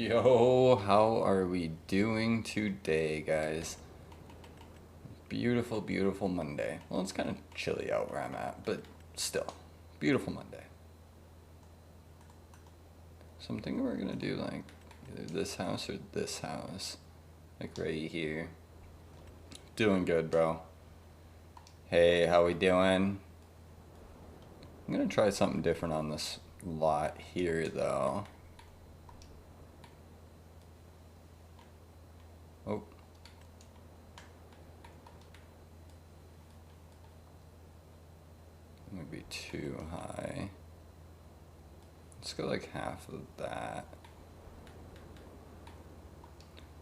Yo, how are we doing today, guys? Beautiful, beautiful Monday. Well, it's kind of chilly out where I'm at, but still, beautiful Monday. So I'm thinking we're gonna do like either this house or this house, like right here. Doing good, bro. Hey, how we doing? I'm gonna try something different on this lot here, though. Oh. Maybe too high. Let's go like half of that.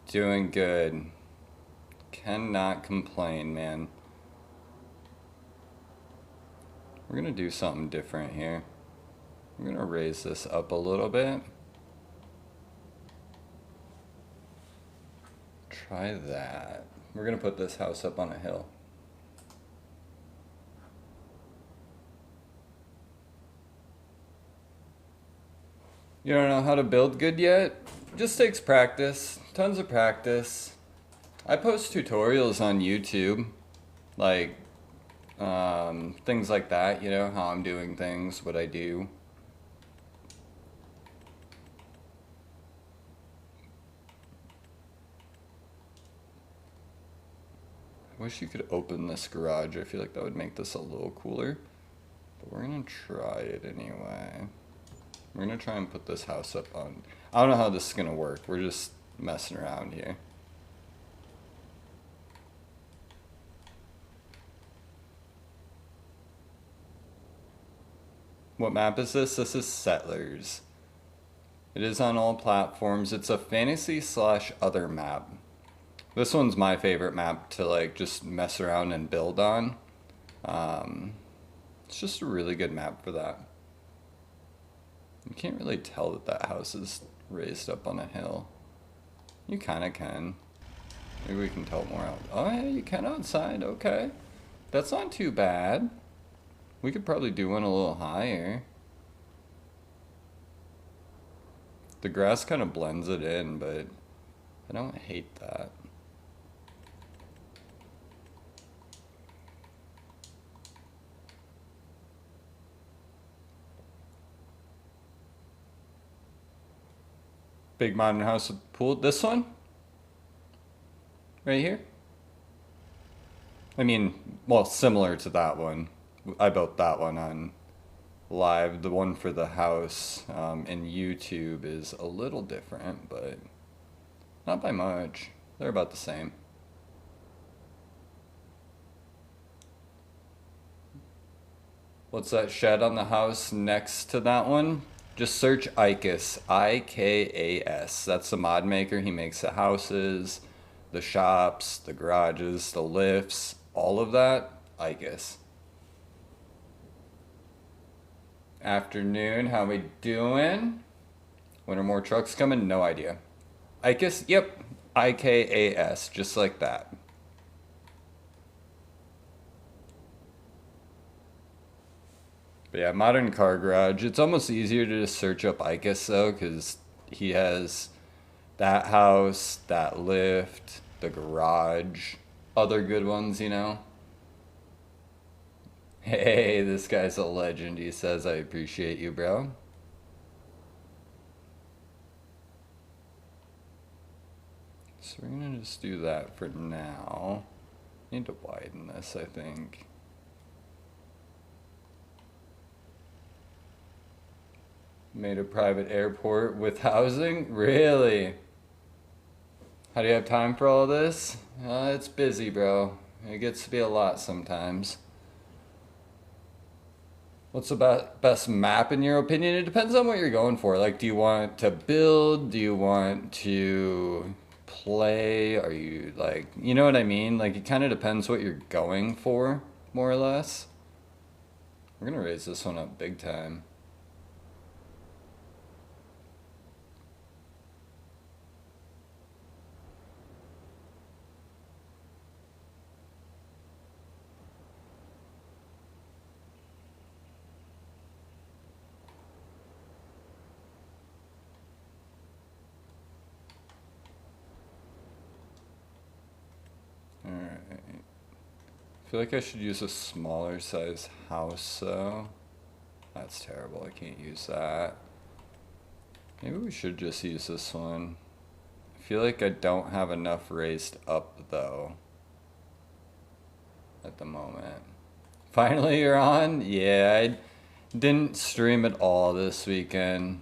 Doing good. Cannot complain, man. We're gonna do something different here. I'm gonna raise this up a little bit. Try that. We're gonna put this house up on a hill. You don't know how to build good yet? Just takes practice. Tons of practice. I post tutorials on YouTube. Like, things like that, you know, how I'm doing things, what I do. I wish you could open this garage. I feel like that would make this a little cooler. But we're gonna try it anyway. We're gonna try and put this house up on... I don't know how this is gonna work. We're just messing around here. What map is this? This is Settlers. It is on all platforms. It's a fantasy/other map. This one's my favorite map to like just mess around and build on. It's just a really good map for that. You can't really tell that that house is raised up on a hill. You kind of can. Maybe we can tell more out. Oh yeah, you can outside. Okay. That's not too bad. We could probably do one a little higher. The grass kind of blends it in, but I don't hate that. Big modern house with pool. This one? Right here? I mean, well, similar to that one. I built that one on live. The one for the house in YouTube is a little different, but not by much. They're about the same. What's that shed on the house next to that one? Just search Ikas, I-K-A-S. That's the mod maker. He makes the houses, the shops, the garages, the lifts, all of that, Ikas. Afternoon, how we doing? When are more trucks coming? No idea. Ikas, yep, I-K-A-S, just like that. But yeah, modern car garage. It's almost easier to just search up Ikas though, because he has that house, that lift, the garage, other good ones, you know. Hey, this guy's a legend. He says, I appreciate you, bro. So we're gonna just do that for now. Need to widen this, I think. Made a private airport with housing? Really? How do you have time for all this? It's busy, bro. It gets to be a lot sometimes. What's the best map in your opinion? It depends on what you're going for. Like, do you want to build? Do you want to play? Are you like, you know what I mean? Like, it kind of depends what you're going for, more or less. We're gonna raise this one up big time. feel like I should use a smaller size house though. That's terrible, I can't use that. Maybe we should just use this one. I feel like I don't have enough raised up though. At the moment. Finally you're on? Yeah, I didn't stream at all this weekend.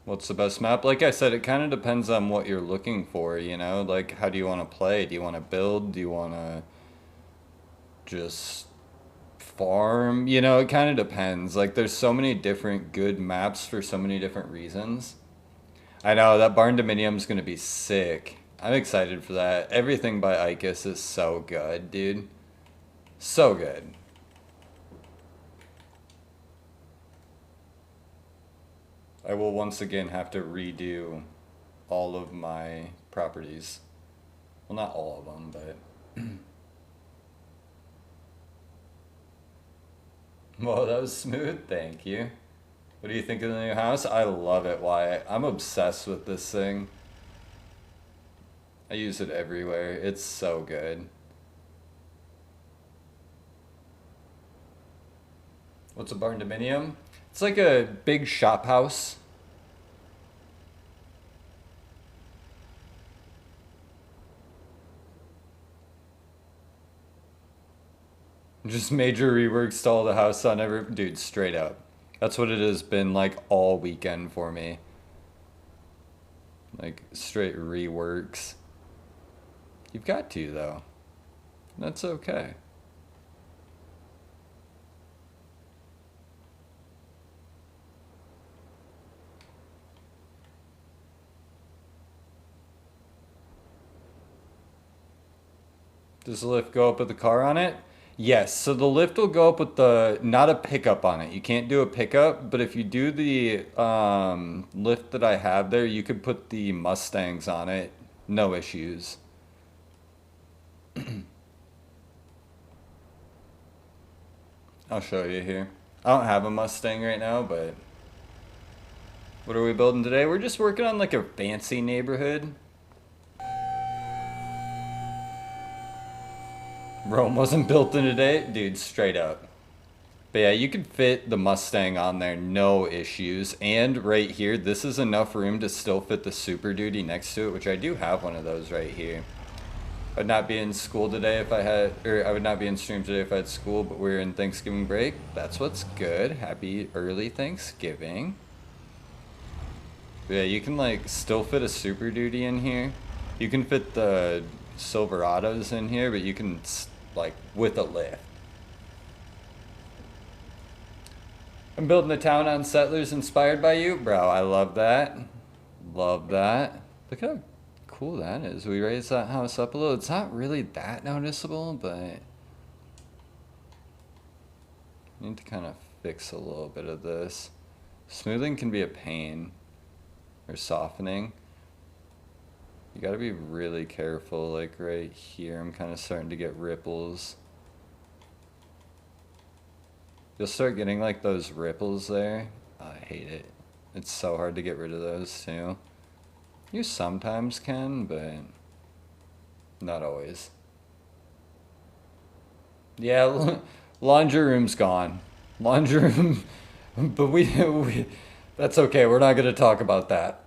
What's the best map? Like I said, it kind of depends on what you're looking for, you know? Like, how do you want to play? Do you want to build? Do you want to just farm? You know, it kind of depends. Like, there's so many different good maps for so many different reasons. I know, that barn dominium's gonna be sick. I'm excited for that. Everything by Icus is so good, dude. So good. I will once again have to redo all of my properties. Well, not all of them, but... Whoa, that was smooth, thank you. What do you think of the new house? I love it, Wyatt. I'm obsessed with this thing. I use it everywhere. It's so good. What's a barn dominium? It's like a big shop house. Just major reworks to all the house on every... Dude, straight up. That's what it has been like all weekend for me. Like, straight reworks. You've got to, though. That's okay. Does the lift go up with the car on it? Yes, so the lift will go up with the, not a pickup on it. You can't do a pickup, but if you do the lift that I have there, you could put the Mustangs on it. No issues. I'll show you here. I don't have a Mustang right now, but... What are we building today? We're just working on like a fancy neighborhood. Rome wasn't built in a day? Dude, straight up. But yeah, you could fit the Mustang on there, no issues. And right here, this is enough room to still fit the Super Duty next to it, which I do have one of those right here. I'd not be in school today if I had, or I would not be in stream today if I had school, but we're in Thanksgiving break. That's what's good. Happy early Thanksgiving. But yeah, you can like still fit a Super Duty in here. You can fit the Silverados in here, but you can like with a lift. I'm building a town on settlers inspired by you. Bro, I love that. Love that. Look how cool that is. We raised that house up a little. It's not really that noticeable, but I need to kind of fix a little bit of this. Smoothing can be a pain, or softening. You gotta be really careful, like right here, I'm kind of starting to get ripples. You'll start getting like those ripples there. Oh, I hate it. It's so hard to get rid of those too. You sometimes can, but not always. Yeah, laundry room's gone. Laundry room, but we that's okay, we're not gonna talk about that.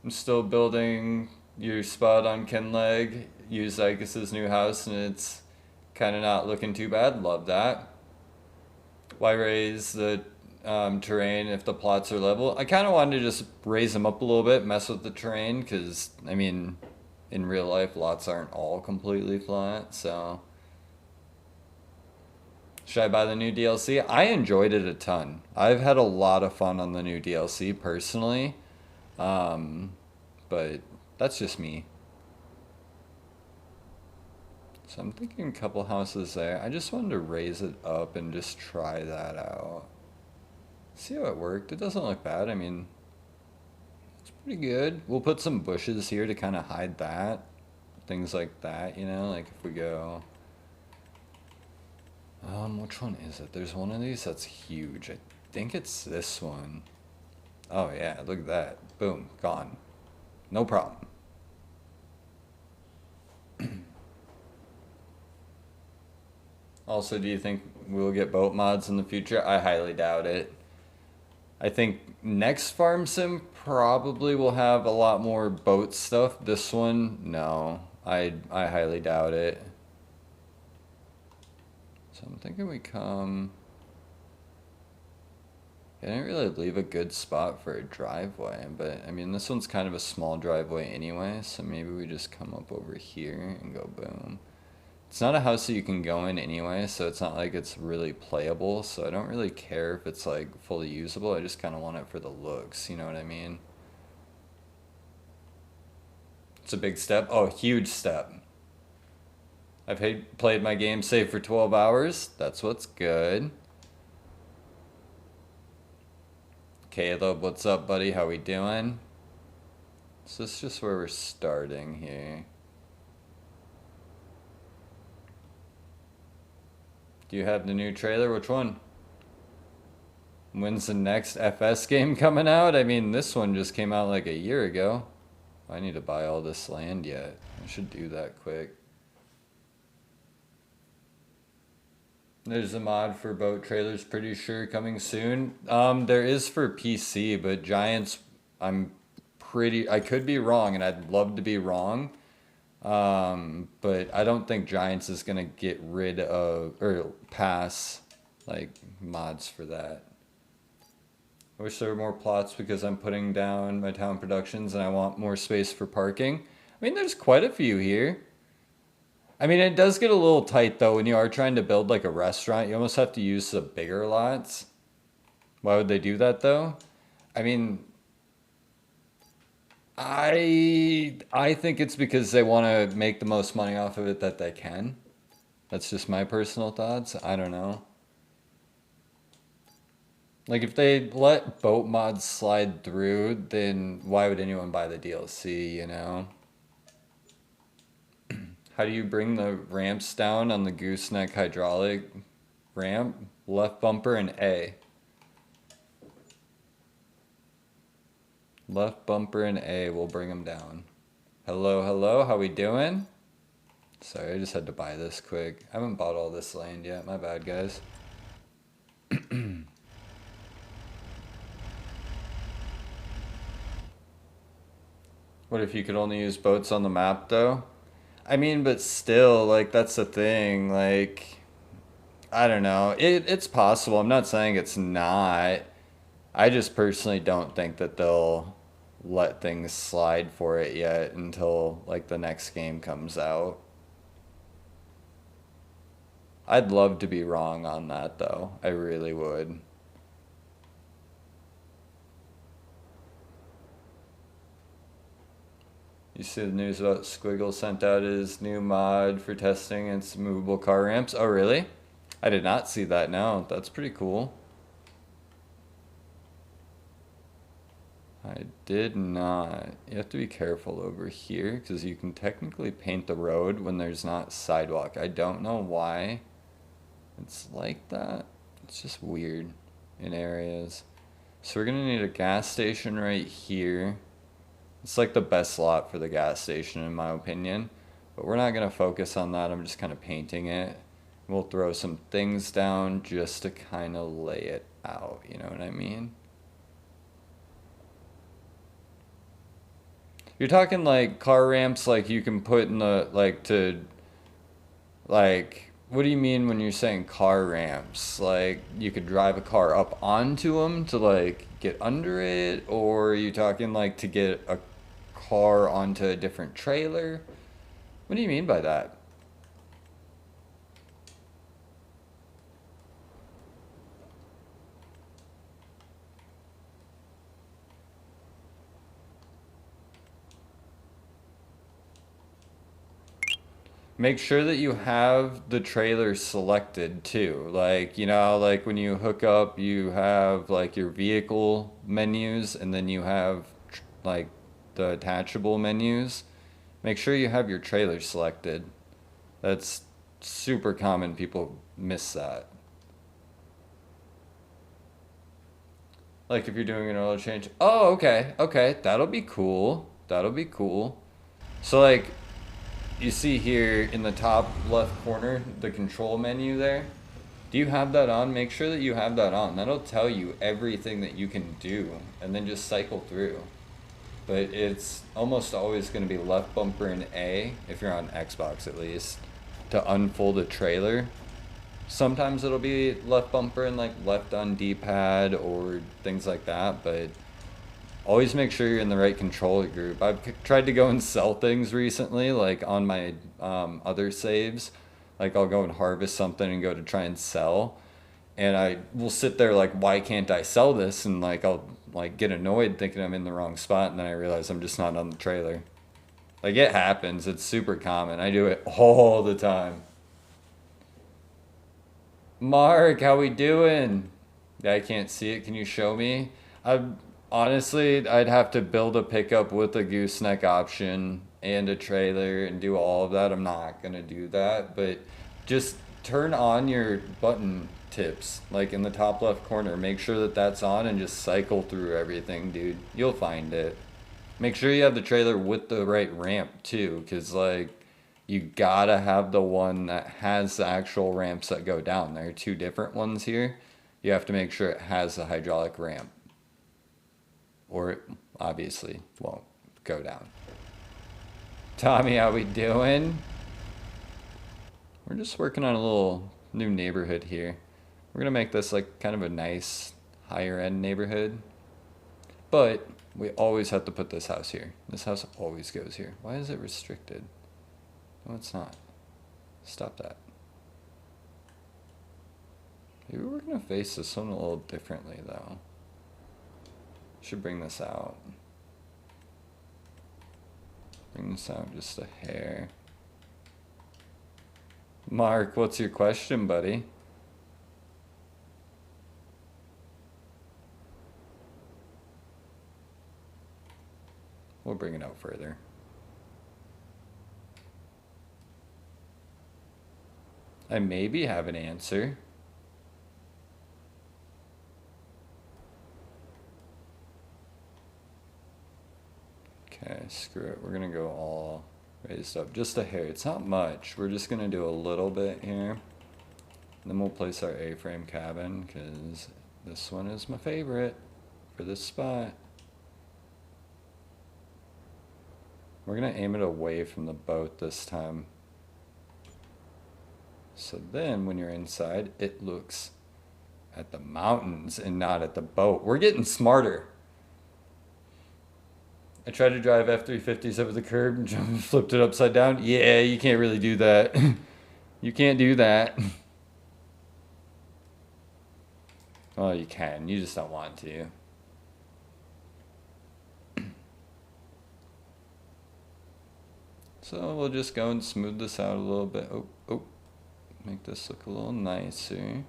I'm still building your spot on Kenleg. Use Icus's new house, and it's kind of not looking too bad. Love that. Why raise the terrain if the plots are level? I kind of wanted to just raise them up a little bit, mess with the terrain, because, I mean, in real life, lots aren't all completely flat, so... Should I buy the new DLC? I enjoyed it a ton. I've had a lot of fun on the new DLC, personally. But that's just me. So I'm thinking a couple houses there. I just wanted to raise it up and just try that out. See how it worked. It doesn't look bad. I mean, it's pretty good. We'll put some bushes here to kind of hide that. Things like that, you know, like if we go... which one is it? There's one of these that's huge. I think it's this one. Oh yeah, look at that. Boom, gone. No problem. Also, do you think we'll get boat mods in the future? I highly doubt it. I think next farm sim probably will have a lot more boat stuff. This one, no. I highly doubt it. So I'm thinking we come... I didn't really leave a good spot for a driveway, but I mean this one's kind of a small driveway anyway, so maybe we just come up over here and go boom. It's not a house that you can go in anyway, so it's not like it's really playable, so I don't really care if it's like fully usable. I just kind of want it for the looks, you know what I mean? It's a big step. Oh, huge step. I've played my game safe for 12 hours. That's what's good. Caleb, what's up, buddy? How we doing? So this is just where we're starting here. Do you have the new trailer? Which one? When's the next FS game coming out? I mean, this one just came out like a year ago. I need to buy all this land yet. I should do that quick. There's a mod for boat trailers, pretty sure, coming soon. There is for PC, but Giants, I could be wrong, and I'd love to be wrong. But I don't think Giants is gonna get rid of, or pass, like, mods for that. I wish there were more plots because I'm putting down my town productions and I want more space for parking. I mean, there's quite a few here. I mean, it does get a little tight though when you are trying to build like a restaurant. You almost have to use the bigger lots. Why would they do that though? I mean, I think it's because they want to make the most money off of it that they can. That's just my personal thoughts. I don't know. Like if they let boat mods slide through, then why would anyone buy the DLC, you know? How do you bring the ramps down on the gooseneck hydraulic ramp? Left bumper and A. Left bumper and A will bring them down. Hello, hello, how we doing? Sorry, I just had to buy this quick. I haven't bought all this land yet, my bad guys. What if you could only use boats on the map though? I mean, but still, like, that's the thing, like, I don't know. It's possible. I'm not saying it's not. I just personally don't think that they'll let things slide for it yet until, like, the next game comes out. I'd love to be wrong on that, though. I really would. You see the news about Squiggle sent out his new mod for testing its movable car ramps? Oh, really? I did not see that, no. That's pretty cool. I did not. You have to be careful over here because you can technically paint the road when there's not sidewalk. I don't know why it's like that. It's just weird in areas. So we're gonna need a gas station right here. It's like the best lot for the gas station in my opinion, but we're not gonna focus on that. I'm just kind of painting it. We'll throw some things down just to kind of lay it out, you know what I mean? You're talking like car ramps like you can put in the, like to, like, what do you mean when you're saying car ramps? Like you could drive a car up onto them to like get under it, or are you talking like to get a car onto a different trailer? What do you mean by that? Make sure that you have the trailer selected too. Like, you know, like when you hook up, you have like your vehicle menus and then you have like the attachable menus. Make sure you have your trailer selected. That's super common. People miss that. Like if you're doing an oil change. Oh, okay, okay, that'll be cool. That'll be cool. So like, you see here in the top left corner, the control menu there. Do you have that on? Make sure that you have that on. That'll tell you everything that you can do, and then just cycle through. But it's almost always going to be left bumper and A, if you're on Xbox at least, to unfold a trailer. Sometimes it'll be left bumper and like left on D-pad or things like that, but always make sure you're in the right controller group. I've tried to go and sell things recently, like on my other saves. Like I'll go and harvest something and go to try and sell. And I will sit there like, why can't I sell this? And like I'll like get annoyed thinking I'm in the wrong spot, and then I realize I'm just not on the trailer. Like it happens. It's super common. I do it all the time. Mark, how we doing? Yeah, I can't see it. Can you show me? Honestly, I'd have to build a pickup with a gooseneck option and a trailer and do all of that. I'm not gonna do that, but just turn on your button tips, like in the top left corner. Make sure that that's on and just cycle through everything, dude. You'll find it. Make sure you have the trailer with the right ramp too, because like you gotta have the one that has the actual ramps that go down. There are two different ones here. You have to make sure it has the hydraulic ramp, or it obviously won't go down. Tommy, how we doing? We're just working on a little new neighborhood here. We're gonna make this like kind of a nice higher end neighborhood, but we always have to put this house here. This house always goes here. Why is it restricted? No, it's not. Stop that. Maybe we're gonna face this one a little differently though. Should bring this out. Bring this out just a hair. Mark, what's your question, buddy? We'll bring it out further. I maybe have an answer. Okay, screw it. We're gonna go all raised up. Just a hair. It's not much. We're just gonna do a little bit here. Then we'll place our A-frame cabin, because this one is my favorite for this spot. We're gonna aim it away from the boat this time. So then when you're inside, it looks at the mountains and not at the boat. We're getting smarter. I tried to drive F-350s over the curb and flipped it upside down. Yeah, you can't really do that. You can't do that. Well, you can. You just don't want to. So we'll just go and smooth this out a little bit. Oh. Make this look a little nicer.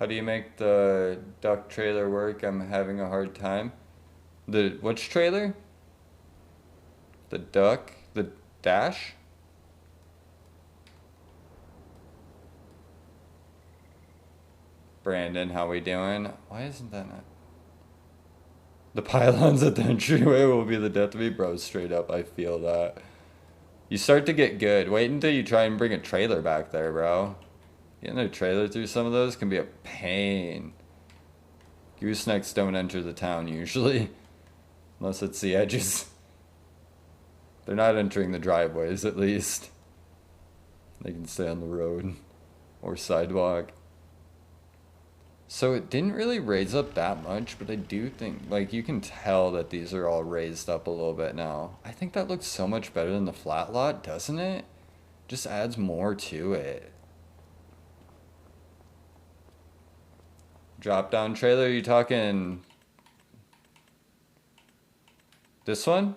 How do you make the duck trailer work? I'm having a hard time. Which trailer? The duck? The dash? Brandon, how we doing? Why isn't that not? The pylons at the entryway will be the death of me, bro. Straight up, I feel that. You start to get good. Wait until you try and bring a trailer back there, bro. Getting a trailer through some of those can be a pain. Goosenecks don't enter the town usually. Unless it's the edges. They're not entering the driveways, at least. They can stay on the road. Or sidewalk. So it didn't really raise up that much, but I do think, like, you can tell that these are all raised up a little bit now. I think that looks so much better than the flat lot, doesn't it? Just adds more to it. Drop down trailer, you talking this one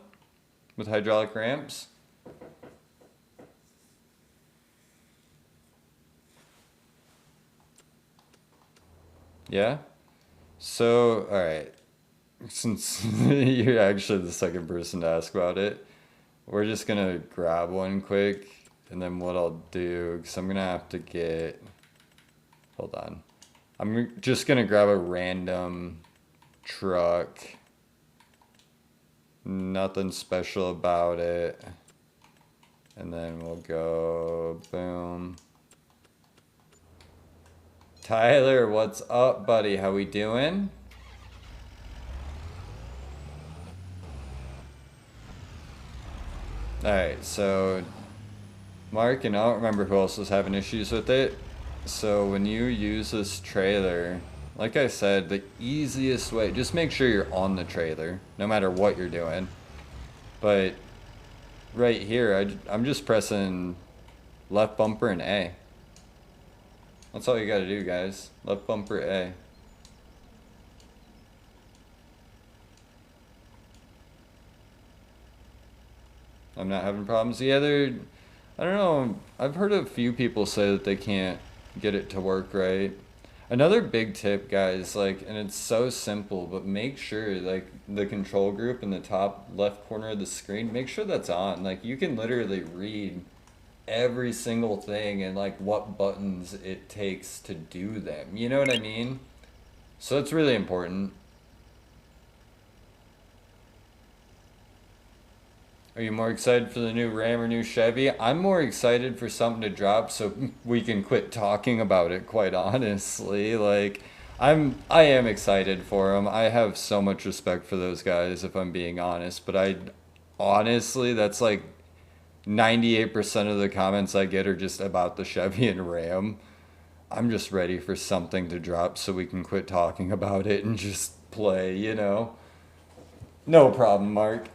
with hydraulic ramps? Yeah? So, alright. Since you're actually the second person to ask about it, we're just gonna grab one quick And then what I'll do, because I'm going to have to get... Hold on. I'm just going to grab a random truck. Nothing special about it. And then we'll go, boom. Tyler, what's up, buddy? How we doing? Alright, so Mark, and I don't remember who else was having issues with it. So when you use this trailer, like I said, the easiest way, just make sure you're on the trailer, no matter what you're doing. But right here, I'm just pressing left bumper and A. That's all you gotta do, guys. Left bumper A. I'm not having problems. The other, I don't know, I've heard a few people say that they can't get it to work right. Another big tip, guys, like, and it's so simple, but make sure, like, the control group in the top left corner of the screen, make sure that's on. Like, you can literally read every single thing and, like, what buttons it takes to do them. You know what I mean? So it's really important. Are you more excited for the new Ram or new Chevy? I'm more excited for something to drop so we can quit talking about it, quite honestly. Like, I am excited for them. I have so much respect for those guys, if I'm being honest. But honestly, that's like 98% of the comments I get are just about the Chevy and Ram. I'm just ready for something to drop so we can quit talking about it and just play, you know? No problem, Mark.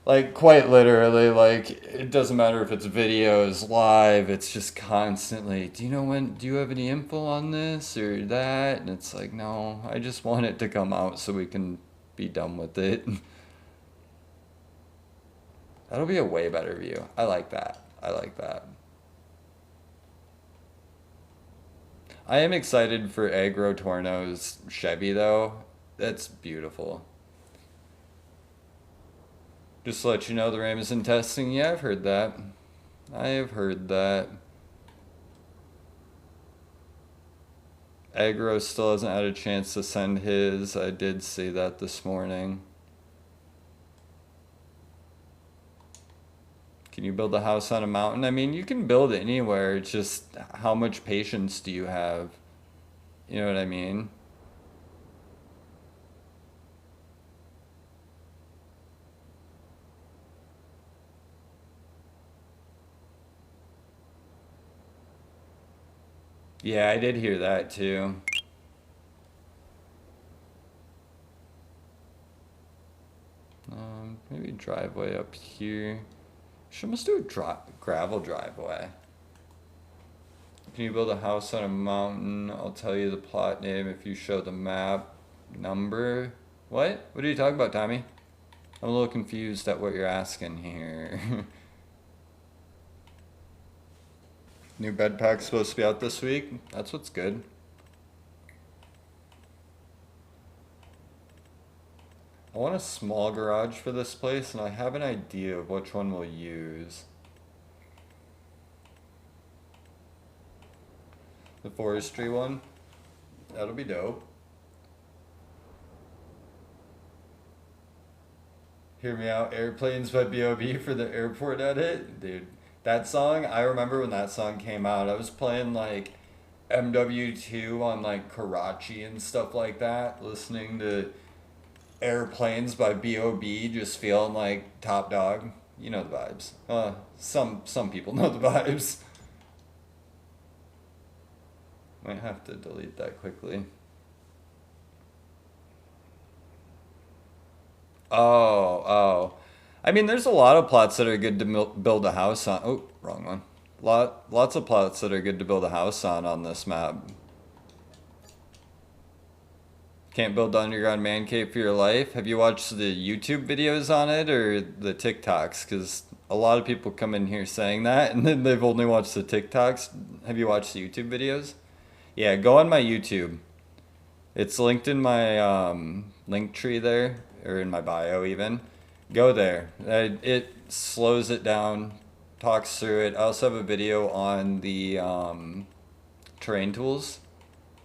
Like, quite literally, like, it doesn't matter if it's videos, live, it's just constantly, do you have any info on this or that? And it's like, no, I just want it to come out so we can be done with it. That'll be a way better view. I like that. I like that. I am excited for Agro Torno's Chevy, though. That's beautiful. Just to let you know, the RAM is in testing. Yeah, I've heard that. I have heard that. Agro still hasn't had a chance to send his. I did see that this morning. Can you build a house on a mountain? I mean, you can build it anywhere. It's just how much patience do you have? You know what I mean? Yeah, I did hear that too. Maybe driveway up here. Should must do a gravel driveway. Can you build a house on a mountain? I'll tell you the plot name if you show the map number. What? What are you talking about, Tommy? I'm a little confused at what you're asking here. New bed pack's supposed to be out this week. That's what's good. I want a small garage for this place, and I have an idea of which one we'll use. The forestry one. That'll be dope. Hear Me Out, Airplanes by B.O.B. for the airport edit. Dude, that song, I remember when that song came out, I was playing like MW2 on like Karachi and stuff like that, listening to Airplanes by B.O.B. just feeling like top dog. You know the vibes. Some people know the vibes. Might have to delete that quickly. Oh. I mean, there's a lot of plots that are good to build a house on. Oh, wrong one. Lots of plots that are good to build a house on this map. Can't build the underground man cave for your life. Have you watched the YouTube videos on it or the TikToks? Because a lot of people come in here saying that, and then they've only watched the TikToks. Have you watched the YouTube videos? Yeah, go on my YouTube. It's linked in my Linktree there, or in my bio even. Go there. It slows it down talks through it. I also have a video on the terrain tools.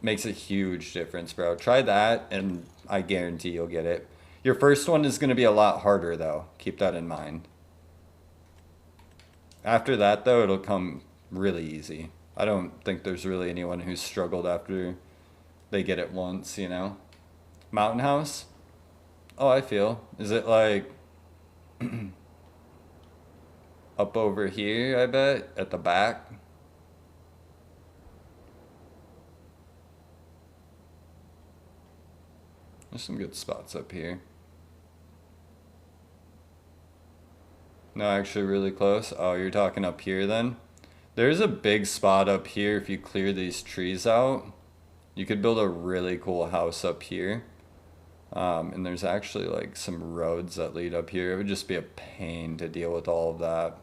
Makes a huge difference, bro. Try that, and I guarantee you'll get it. Your first one is going to be a lot harder, though. Keep that in mind. After that, though, it'll come really easy. I don't think there's really anyone who's struggled after they get it once, you know? Mountain house? Oh, I feel. Is it like up over here, I bet, at the back? There's some good spots up here. No, actually really close. Oh, you're talking up here then? There's a big spot up here if you clear these trees out. You could build a really cool house up here. And there's actually like some roads that lead up here. It would just be a pain to deal with all of that.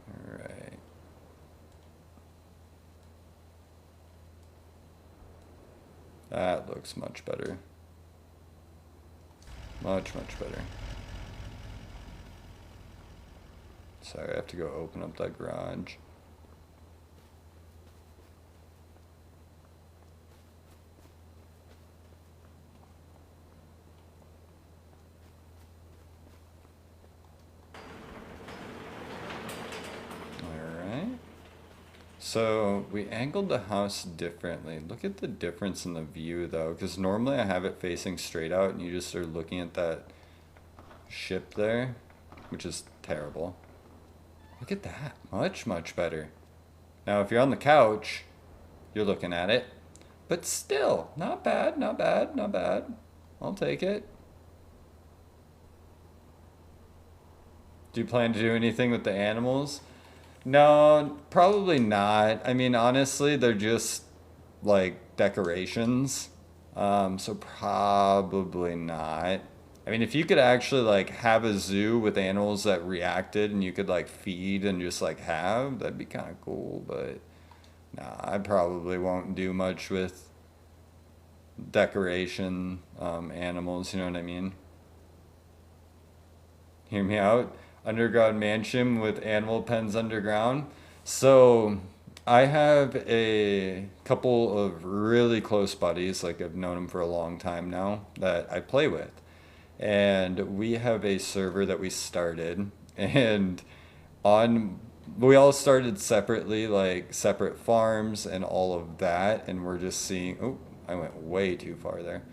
Alright. That looks much better. Much better. Sorry, I have to go open up that garage. Alright. So we angled the house differently. Look at the difference in the view though, because normally I have it facing straight out and you just are looking at that ship there, which is terrible. Look at that, much better. Now if you're on the couch, you're looking at it, but still, not bad. I'll take it. Do you plan to do anything with the animals? No, probably not. I mean, honestly, they're just like decorations. So probably not. I mean, if you could actually like have a zoo with animals that reacted and you could like feed and just like have, that'd be kind of cool. But nah, I probably won't do much with decoration animals. You know what I mean? Hear me out. Underground mansion with animal pens underground. So I have a couple of really close buddies, like I've known them for a long time now, that I play with. And we have a server that we started, and on we all started separately, like separate farms and all of that, and we're just seeing, oh, I went way too far there.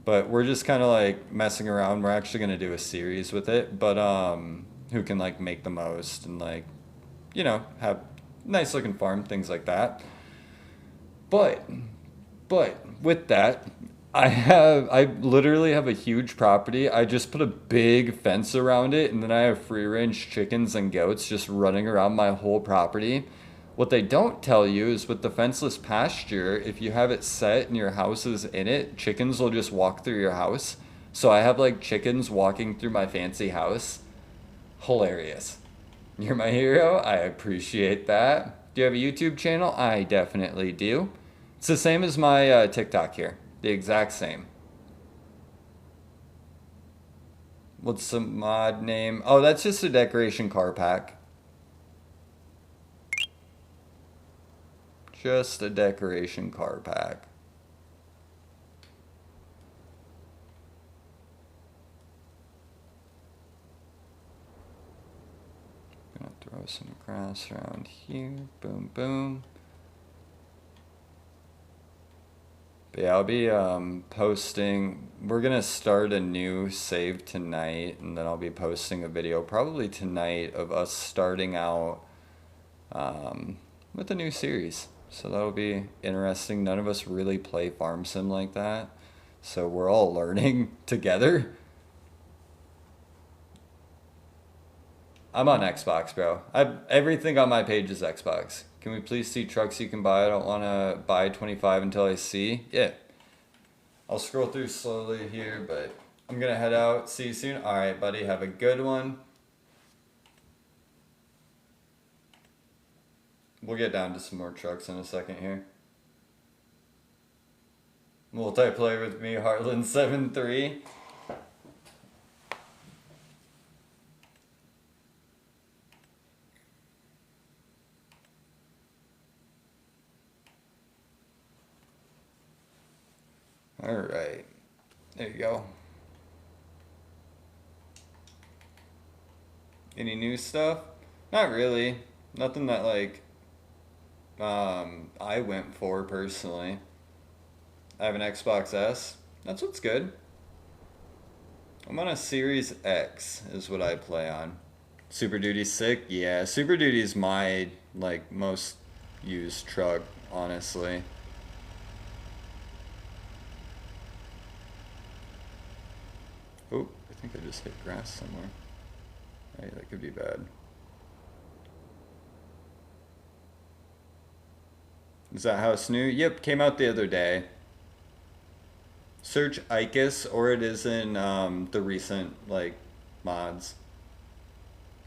But we're just kind of like messing around. We're actually going to do a series with it, but who can like make the most and like, you know, have nice looking farm, things like that. But with that, I literally have a huge property. I just put a big fence around it, and then I have free range chickens and goats just running around my whole property. What they don't tell you is with the fenceless pasture, if you have it set and your house is in it, chickens will just walk through your house. So I have like chickens walking through my fancy house. Hilarious. You're my hero. I appreciate that. Do you have a YouTube channel? I definitely do. It's the same as my TikTok here. The exact same. What's the mod name? Oh, that's just a decoration car pack. Just a decoration car pack. I'm gonna throw some grass around here. Boom, boom. But yeah, I'll be posting. We're gonna start a new save tonight, and then I'll be posting a video probably tonight of us starting out with a new series. So that'll be interesting. None of us really play Farm Sim like that, so we're all learning together. I'm on Xbox, bro. Everything on my page is Xbox. Can we please see trucks you can buy? I don't want to buy 25 until I see. Yeah. I'll scroll through slowly here, but I'm going to head out. See you soon. All right, buddy. Have a good one. We'll get down to some more trucks in a second here. Multiplayer with me, Heartland73. Alright. There you go. Any new stuff? Not really. Nothing that like I went for personally. I have an Xbox S. That's what's good. I'm on a Series X is what I play on. Super Duty's sick? Yeah, Super Duty's my like most used truck, honestly. Oh, I think I just hit grass somewhere. Hey, that could be bad. Is that house new? Yep, came out the other day. Search Icus, or it is in the recent like mods.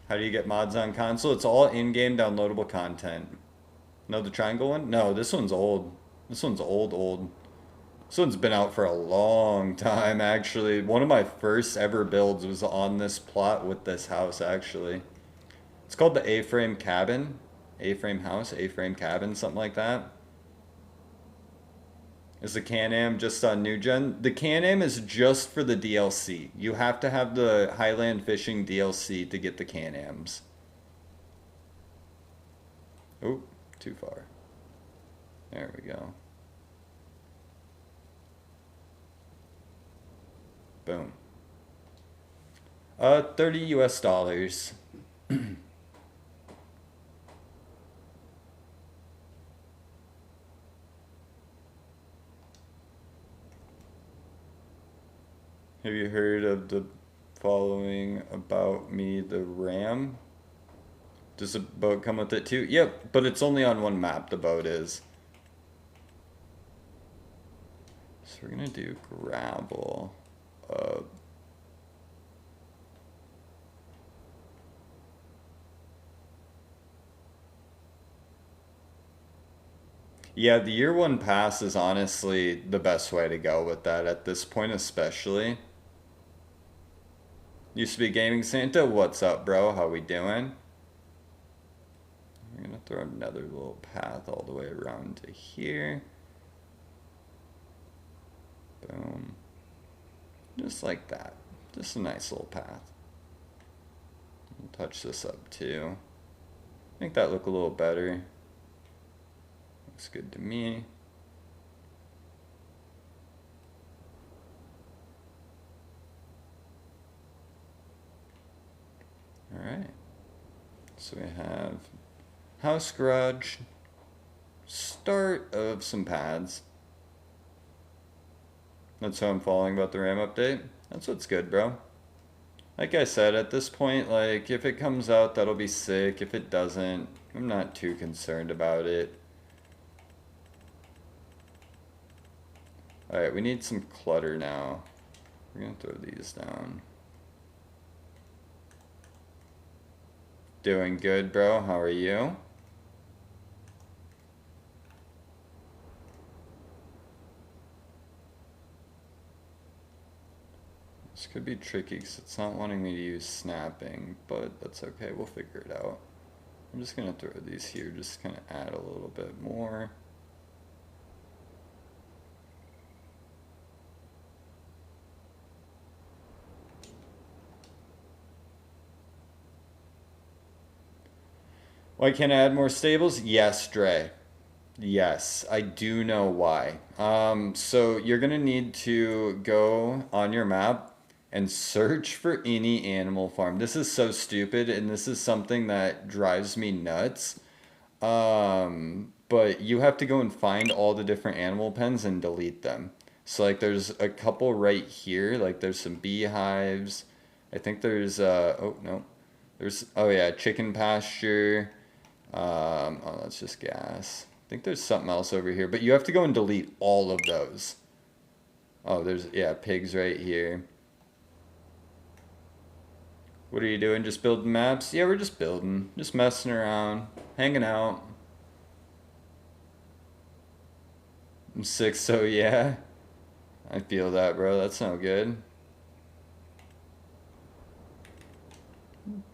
How do you get mods on console? It's all in-game downloadable content. No, the triangle one? No, this one's old. This one's old. This one's been out for a long time, actually. One of my first ever builds was on this plot with this house, actually. It's called the A-frame cabin. A-frame house, A-frame cabin, something like that. Is the Can-Am just on New Gen? The Can-Am is just for the DLC. You have to have the Highland Fishing DLC to get the Can-Ams. Oh, too far. There we go. Boom. 30 US dollars. Have you heard of the following about me, the Ram? Does the boat come with it too? Yep, but it's only on one map, the boat is. So we're gonna do gravel. Yeah, the year one pass is honestly the best way to go with that at this point, especially. Used to be Gaming Santa. What's up, bro? How we doing? We're gonna throw another little path all the way around to here. Boom. Just like that. Just a nice little path. We'll touch this up too. Make that look a little better. Looks good to me. Alright. So we have house, garage, start of some pads. That's how I'm following about the RAM update. That's what's good, bro. Like I said, at this point, like, if it comes out, that'll be sick. If it doesn't, I'm not too concerned about it. Alright, we need some clutter now. We're gonna throw these down. Doing good, bro. How are you? This could be tricky because it's not wanting me to use snapping, but that's okay. We'll figure it out. I'm just gonna throw these here, just kind of add a little bit more. Why can't I add more stables? Yes, Dre. Yes, I do know why. So you're gonna need to go on your map and search for any animal farm. This is so stupid, and this is something that drives me nuts. But you have to go and find all the different animal pens and delete them. So like there's a couple right here, like there's some beehives. I think there's oh no. There's oh yeah, chicken pasture. Oh, that's just gas. I think there's something else over here, but you have to go and delete all of those. Oh, there's, yeah, pigs right here. What are you doing? Just building maps? Yeah, we're just building. Just messing around. Hanging out. I'm sick, so yeah. I feel that, bro. That's no good.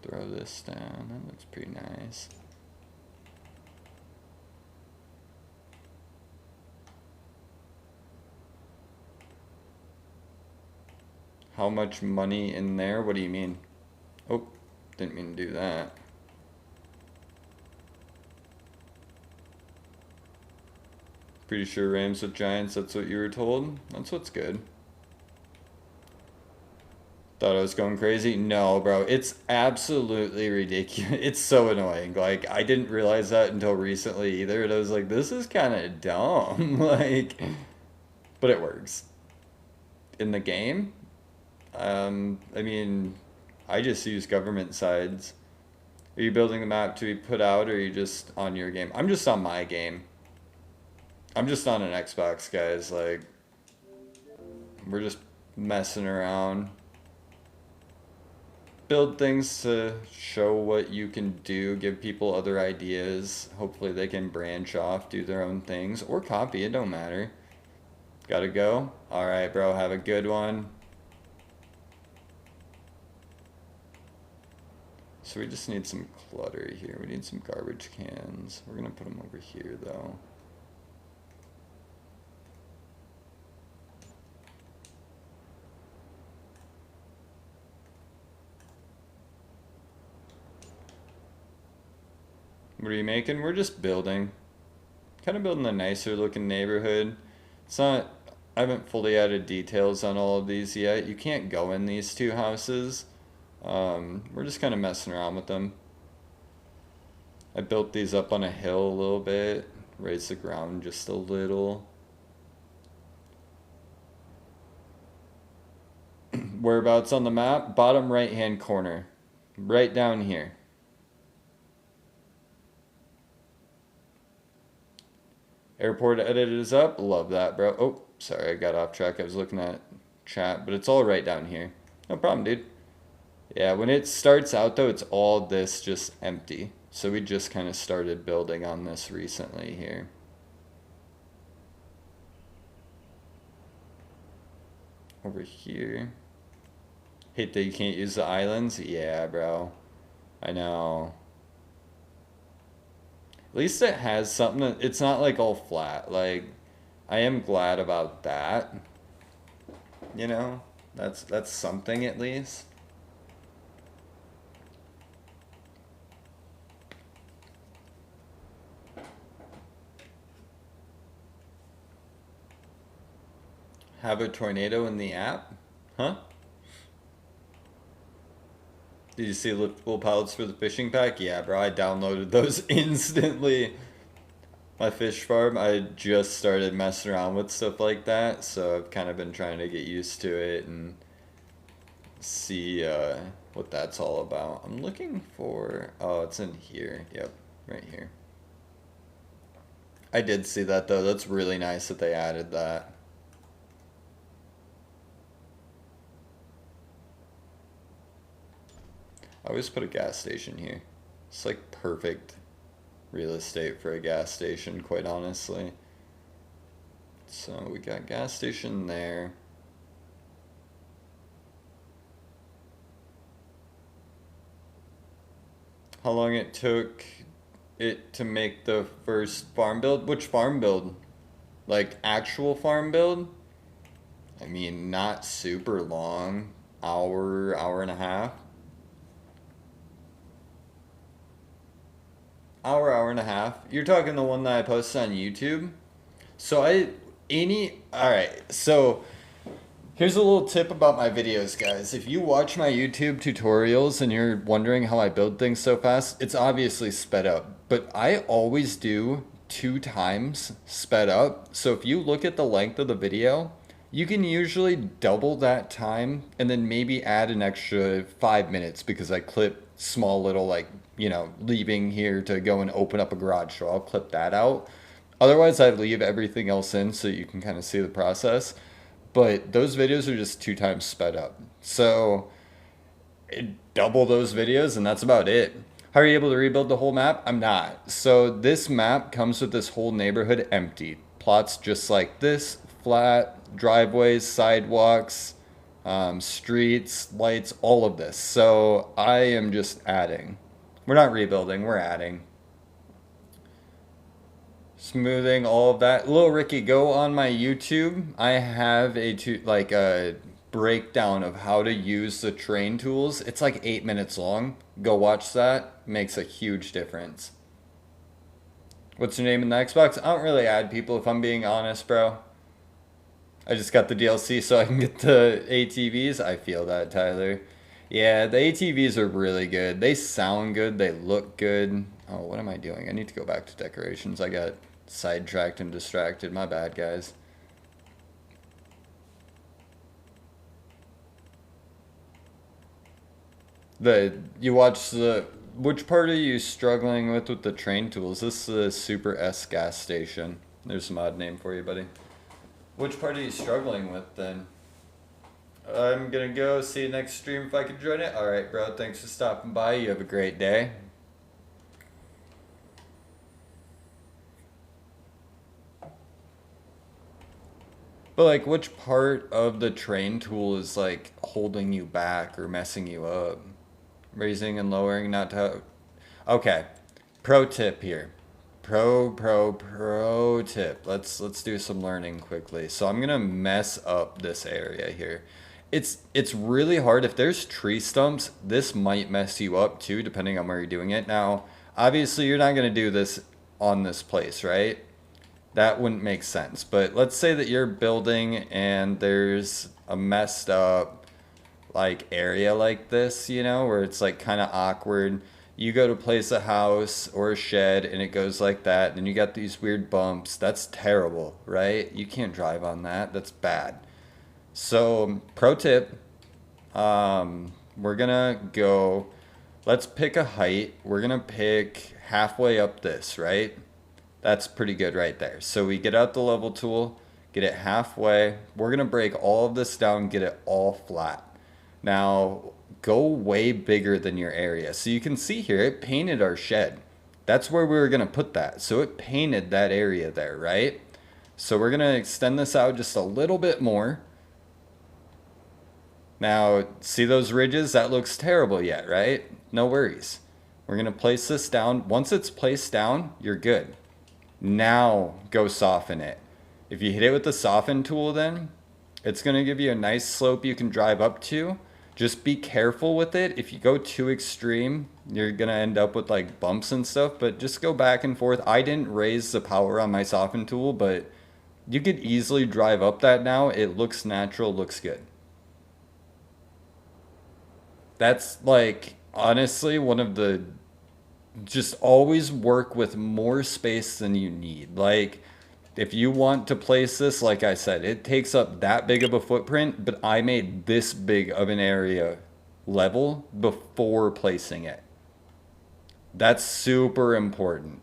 Throw this down. That looks pretty nice. How much money in there? What do you mean? Oh, didn't mean to do that. Pretty sure Rams with Giants, that's what you were told? That's what's good. Thought I was going crazy? No, bro. It's absolutely ridiculous. It's so annoying. Like, I didn't realize that until recently either. And I was like, this is kind of dumb. Like, but it works. In the game, I mean, I just use government sides. Are you building the map to be put out, or are you just on your game? I'm just on my game. I'm just on an Xbox, guys. Like, we're just messing around. Build things to show what you can do, give people other ideas. Hopefully they can branch off, do their own things, or copy, it don't matter. Gotta go? Alright, bro, have a good one. So we just need some clutter here. We need some garbage cans. We're gonna put them over here, though. What are you making? We're just building. Kind of building a nicer looking neighborhood. It's not, I haven't fully added details on all of these yet. You can't go in these two houses. We're just kind of messing around with them. I built these up on a hill a little bit, raised the ground just a little. Whereabouts on the map? Bottom right hand corner. Right down here. Airport edit is up. Love that, bro. Oh, sorry, I got off track. I was looking at chat, but it's all right down here. No problem, dude. Yeah, when it starts out, though, it's all this just empty. So we just kind of started building on this recently here. Over here. Hate that you can't use the islands. Yeah, bro. I know. At least it has something that, it's not like all flat. Like, I am glad about that. You know? That's something at least. Have a tornado in the app? Huh? Did you see liftable pallets for the fishing pack? Yeah, bro, I downloaded those instantly. My fish farm, I just started messing around with stuff like that, so I've kind of been trying to get used to it and see what that's all about. I'm looking for, oh, it's in here. Yep, right here. I did see that though. That's really nice that they added that. I always put a gas station here. It's like perfect real estate for a gas station, quite honestly. So we got gas station there. How long it took it to make the first farm build? Which farm build? Like actual farm build? I mean, not super long. Hour and a half. Hour and a half. You're talking the one that I posted on YouTube? So alright, so here's a little tip about my videos, guys. If you watch my YouTube tutorials and you're wondering how I build things so fast, it's obviously sped up. But I always do 2 times sped up. So if you look at the length of the video, you can usually double that time and then maybe add an extra 5 minutes because I clip small little, like, you know, leaving here to go and open up a garage, so I'll clip that out. Otherwise, I leave everything else in so you can kind of see the process. But those videos are just 2 times sped up. So double those videos and that's about it. How are you able to rebuild the whole map? I'm not. So this map comes with this whole neighborhood empty. plots just like this, flat, driveways, sidewalks, streets, lights, all of this. So I am just adding. We're not rebuilding, we're adding. Smoothing all of that. Little Ricky, go on my YouTube. I have a breakdown of how to use the terrain tools. It's like 8 minutes long. Go watch that. Makes a huge difference. What's your name in the Xbox? I don't really add people if I'm being honest, bro. I just got the DLC so I can get the ATVs. I feel that, Tyler. Yeah, the ATVs are really good. They sound good. They look good. Oh, what am I doing? I need to go back to decorations. I got sidetracked and distracted. My bad, guys. You watch the... Which part are you struggling with the train tools? This is the Super S gas station. There's some odd name for you, buddy. Which part are you struggling with, then? I'm gonna go. See you next stream if I can join it. Alright, bro. Thanks for stopping by. You have a great day. But, like, which part of the train tool is, like, holding you back or messing you up? Raising and lowering, not to... Okay. Pro tip here. Pro tip. Let's do some learning quickly. So I'm gonna mess up this area here. It's really hard. If there's tree stumps, this might mess you up too, depending on where you're doing it. Now, obviously you're not gonna do this on this place, right? That wouldn't make sense. But let's say that you're building and there's a messed up like area like this, you know, where it's like kind of awkward. You go to place a house or a shed and it goes like that, and you got these weird bumps. That's terrible, right? You can't drive on that. That's bad. So, pro tip, we're gonna go, let's pick a height. We're gonna pick halfway up this, right? That's pretty good right there. So we get out the level tool, get it halfway. We're gonna break all of this down, get it all flat. Now, go way bigger than your area. So you can see here, it painted our shed. That's where we were gonna put that. So it painted that area there, right? So we're gonna extend this out just a little bit more. Now, see those ridges? That looks terrible yet, right? No worries. We're gonna place this down. Once it's placed down, you're good. Now, go soften it. If you hit it with the soften tool then, it's gonna give you a nice slope you can drive up to. Just be careful with it. If you go too extreme, you're gonna end up with like bumps and stuff, but just go back and forth. I didn't raise the power on my soften tool, but you could easily drive up that now. It looks natural, looks good. That's like, honestly, one of the, just always work with more space than you need. Like, if you want to place this, like I said, it takes up that big of a footprint, but I made this big of an area level before placing it. That's super important.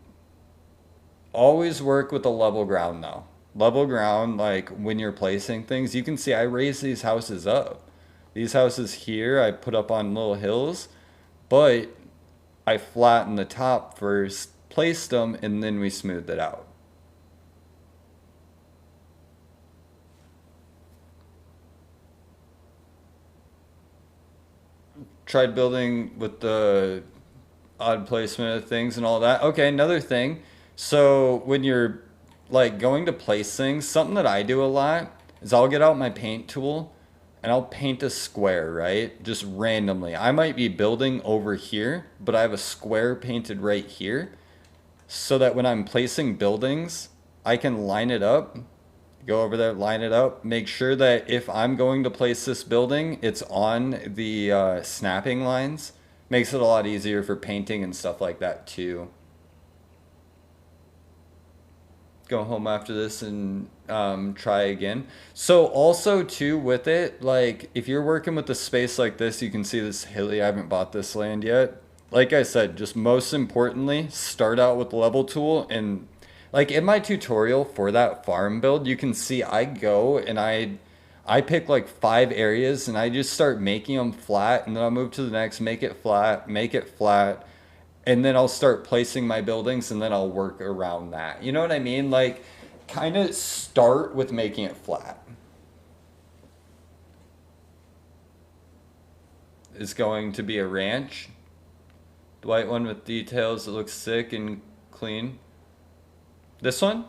Always work with a level ground though. Level ground, like when you're placing things, you can see I raised these houses up. These houses here, I put up on little hills, but I flattened the top first, placed them, and then we smoothed it out. Tried building with the odd placement of things and all that. Okay, another thing. So when you're like going to place things, something that I do a lot is I'll get out my paint tool and I'll paint a square, right? Just randomly. I might be building over here, but I have a square painted right here so that when I'm placing buildings, I can line it up, go over there, line it up, make sure that if I'm going to place this building, it's on the snapping lines. Makes it a lot easier for painting and stuff like that too. Go home after this and try again. So also too with it, like if you're working with a space like this, you can see this hilly. I haven't bought this land yet. Like I said, just most importantly, start out with the level tool. And like in my tutorial for that farm build, you can see I go and I pick like 5 areas and I just start making them flat, and then I'll move to the next, make it flat, and then I'll start placing my buildings, and then I'll work around that. You know what I mean? Like, kind of start with making it flat. Is going to be a ranch. The white one with details that looks sick and clean. This one?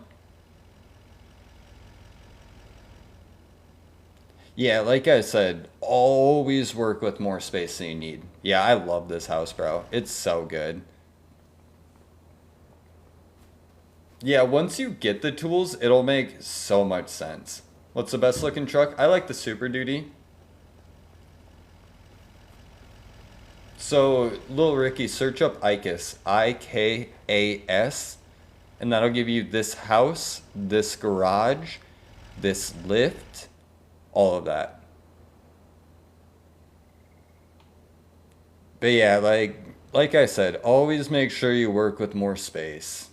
Yeah, like I said, always work with more space than you need. Yeah, I love this house, bro. It's so good. Yeah, once you get the tools, it'll make so much sense. What's the best looking truck? I like the Super Duty. So, Lil Ricky, search up IKAS, IKAS, and that'll give you this house, this garage, this lift, all of that. But yeah, like I said, always make sure you work with more space.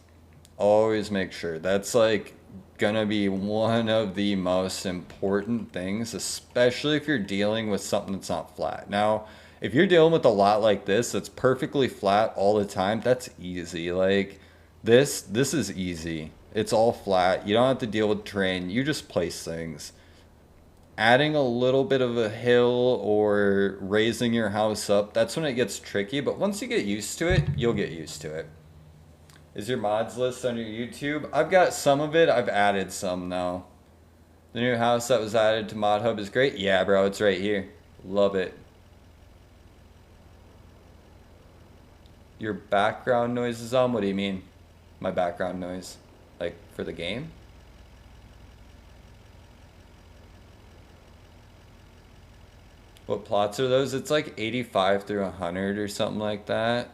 Always make sure. That's like gonna be one of the most important things, especially if you're dealing with something that's not flat. Now, if you're dealing with a lot like this that's perfectly flat all the time, that's easy. Like this is easy. It's all flat. You don't have to deal with terrain. You just place things. Adding a little bit of a hill or raising your house up, that's when it gets tricky. But once you get used to it, you'll get used to it. Is your mods list on your YouTube? I've got some of it. I've added some now. The new house that was added to Mod Hub is great. Yeah, bro, it's right here. Love it. Your background noise is on? What do you mean? My background noise? Like for the game? What plots are those? It's like 85 through 100 or something like that.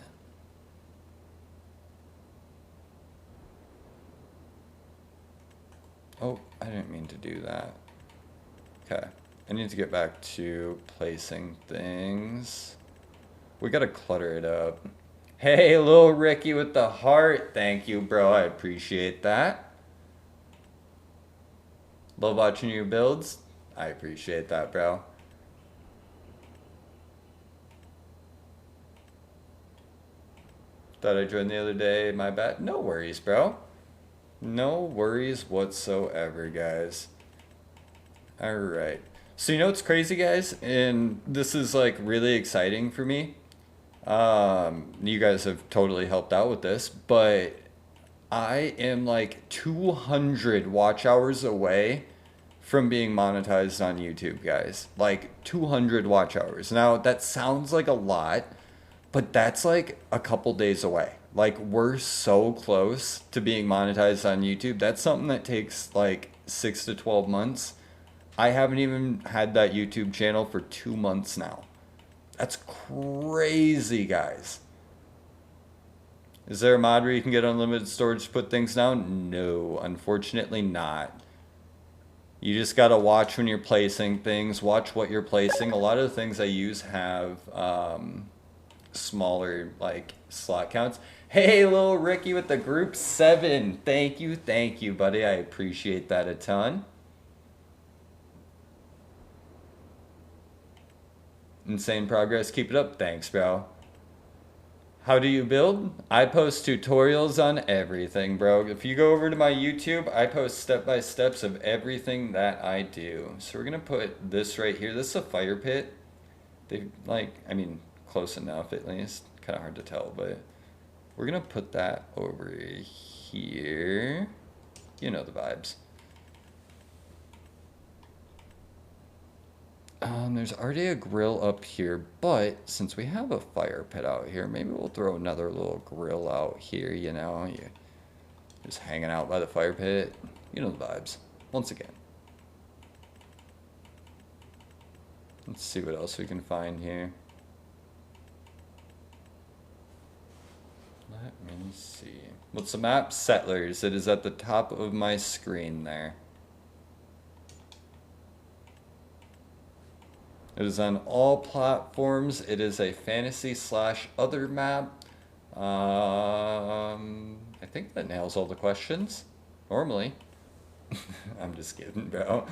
Oh, I didn't mean to do that. Okay. I need to get back to placing things. We gotta clutter it up. Hey, little Ricky with the heart. Thank you, bro. I appreciate that. Love watching your builds. I appreciate that, bro. Thought I joined the other day. My bad. No worries, bro. No worries whatsoever, guys. All right. So you know what's crazy, guys? And this is like really exciting for me. You guys have totally helped out with this, but I am like 200 watch hours away from being monetized on YouTube, guys. Like 200 watch hours. Now, that sounds like a lot, but that's like a couple days away. Like we're so close to being monetized on YouTube. That's something that takes like 6 to 12 months. I haven't even had that YouTube channel for 2 months now. That's crazy, guys. Is there a mod where you can get unlimited storage to put things down? No, unfortunately not. You just gotta watch when you're placing things, watch what you're placing. A lot of the things I use have smaller like slot counts. Hey, little Ricky with the group 7. Thank you, buddy. I appreciate that a ton. Insane progress. Keep it up. Thanks, bro. How do you build? I post tutorials on everything, bro. If you go over to my YouTube, I post step-by-steps of everything that I do. So we're going to put this right here. This is a fire pit. They like, I mean, close enough at least. Kind of hard to tell, but we're going to put that over here. You know the vibes. There's already a grill up here, but since we have a fire pit out here, maybe we'll throw another little grill out here, you know? You're just hanging out by the fire pit. You know the vibes. Once again. Let's see what else we can find here. Let me see. What's the map? Settlers. It is at the top of my screen there. It is on all platforms. It is a fantasy/other map. I think that nails all the questions. Normally. I'm just kidding, bro.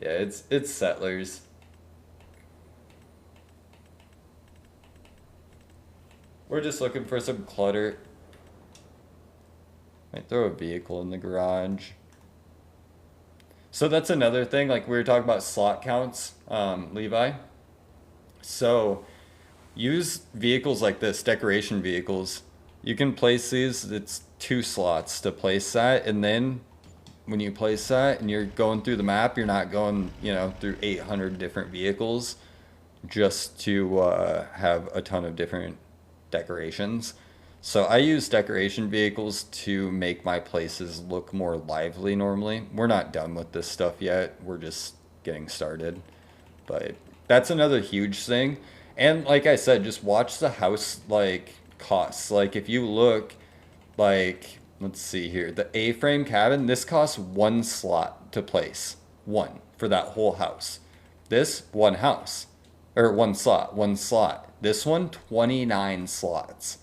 Yeah, it's Settlers. We're just looking for some clutter. Might throw a vehicle in the garage. So that's another thing. Like we were talking about slot counts, Levi. So use vehicles like this, decoration vehicles. You can place these, it's 2 slots to place that, and then when you place that and you're going through the map, you're not going, you know, through 800 different vehicles just to have a ton of different decorations. So I use decoration vehicles to make my places look more lively normally. We're not done with this stuff yet. We're just getting started. But that's another huge thing. And like I said, just watch the house like costs. Like if you look like let's see here, the A-frame cabin, this costs 1 slot to place. One for that whole house. This 1 house. Or 1 slot, 1 slot. This one 29 slots.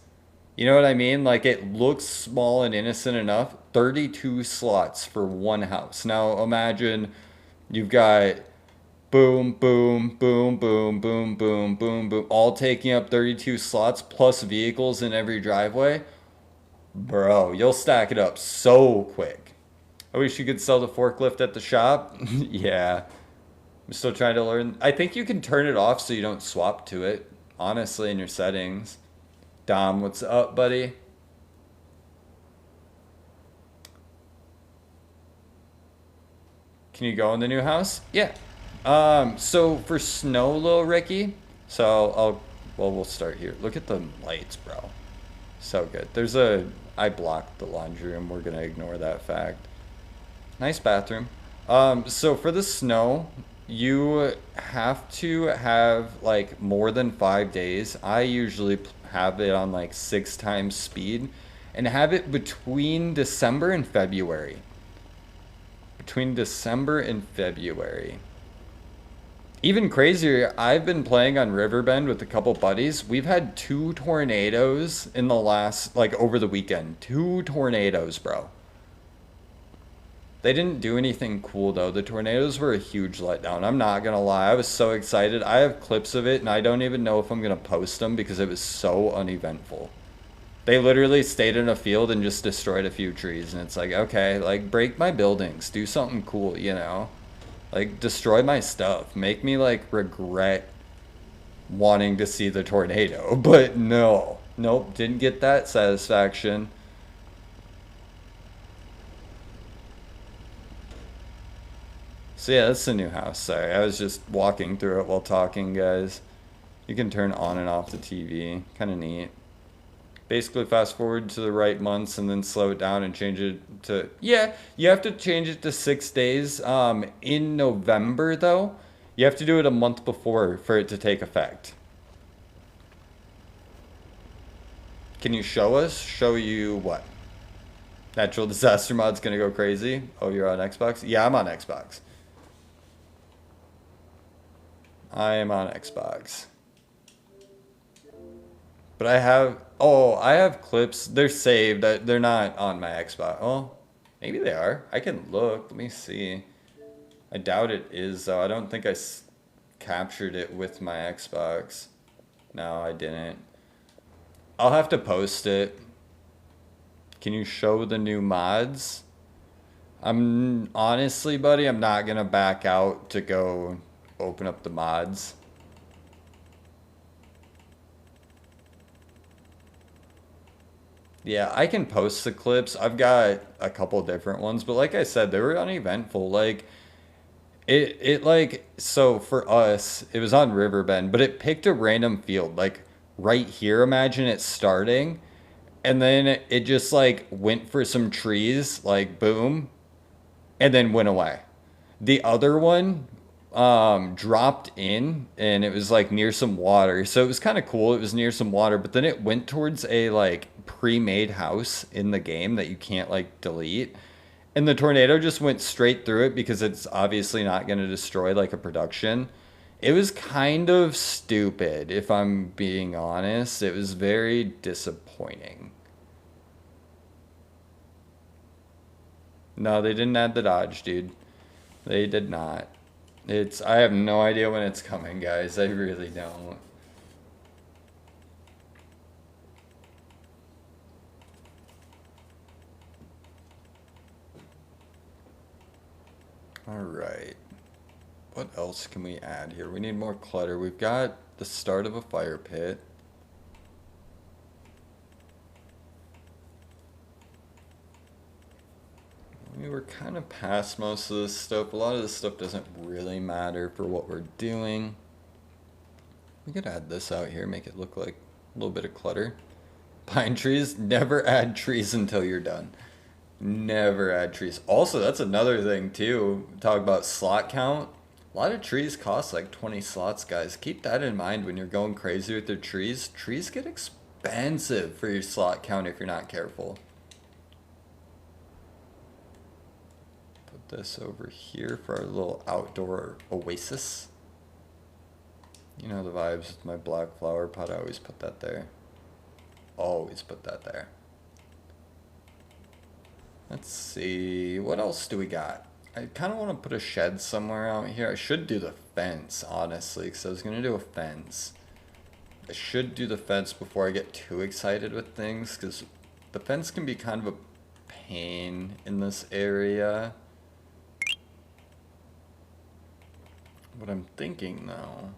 You know what I mean? Like it looks small and innocent enough. 32 slots for 1 house. Now imagine you've got boom, boom, boom, boom, boom, boom, boom, boom, all taking up 32 slots plus vehicles in every driveway. Bro, you'll stack it up so quick. I wish you could sell the forklift at the shop. Yeah. I'm still trying to learn. I think you can turn it off so you don't swap to it, honestly, in your settings. Dom, what's up, buddy? Can you go in the new house? Yeah. So for snow, little Ricky, well, we'll start here. Look at the lights, bro. So good. I blocked the laundry room. We're gonna ignore that fact. Nice bathroom. So for the snow, you have to have like more than 5 days. I usually have it on like 6 times speed and have it between December and February. Between December and February. Even crazier, I've been playing on Riverbend with a couple buddies. We've had 2 tornadoes in the last, like over the weekend. 2 tornadoes, bro. They didn't do anything cool though. The tornadoes were a huge letdown. I'm not gonna lie. I was so excited. I have clips of it and I don't even know if I'm gonna post them because it was so uneventful. They literally stayed in a field and just destroyed a few trees. And it's like, okay, like break my buildings. Do something cool, you know? Like destroy my stuff. Make me like regret wanting to see the tornado. But no. Nope, didn't get that satisfaction. So yeah, that's the new house. Sorry, I was just walking through it while talking, guys. You can turn on and off the TV. Kind of neat. Basically fast forward to the right months and then slow it down and change it to, yeah, you have to change it to 6 days. In November though, you have to do it a month before for it to take effect. Can you show us? Show you what? Natural disaster mod's gonna go crazy. Oh, you're on Xbox? Yeah, I'm on Xbox. I am on Xbox. But I have clips. They're saved. They're not on my Xbox. Oh, maybe they are. I can look. Let me see. I doubt it is, though. I don't think I captured it with my Xbox. No, I didn't. I'll have to post it. Can you show the new mods? Honestly, buddy, I'm not gonna back out to go open up the mods. Yeah, I can post the clips. I've got a couple different ones, but like I said, they were uneventful. Like it like so for us, it was on Riverbend, but it picked a random field like right here. Imagine it starting, and then it just like went for some trees, like boom, and then went away. The other one dropped in and it was like near some water. So it was kind of cool. It was near some water, but then it went towards a like pre-made house in the game that you can't like delete. And the tornado just went straight through it because it's obviously not going to destroy like a production. It was kind of stupid, if I'm being honest. It was very disappointing. No, they didn't add the dodge, dude. They did not. I have no idea when it's coming, guys. I really don't. Alright. What else can we add here? We need more clutter. We've got the start of a fire pit. We were kind of past most of this stuff. A lot of this stuff doesn't really matter for what we're doing. We could add this out here, make it look like a little bit of clutter. Pine trees, never add trees until you're done. Never add trees. Also, that's another thing too. Talk about slot count. A lot of trees cost like 20 slots, guys. Keep that in mind when you're going crazy with your trees. Trees get expensive for your slot count if you're not careful. Put this over here for our little outdoor oasis. You know the vibes with my black flower pot. I always put that there. Always put that there. Let's see. What else do we got? I kind of want to put a shed somewhere out here. I should do the fence, honestly, because I was going to do a fence. I should do the fence before I get too excited with things, because the fence can be kind of a pain in this area. What I'm thinking, though...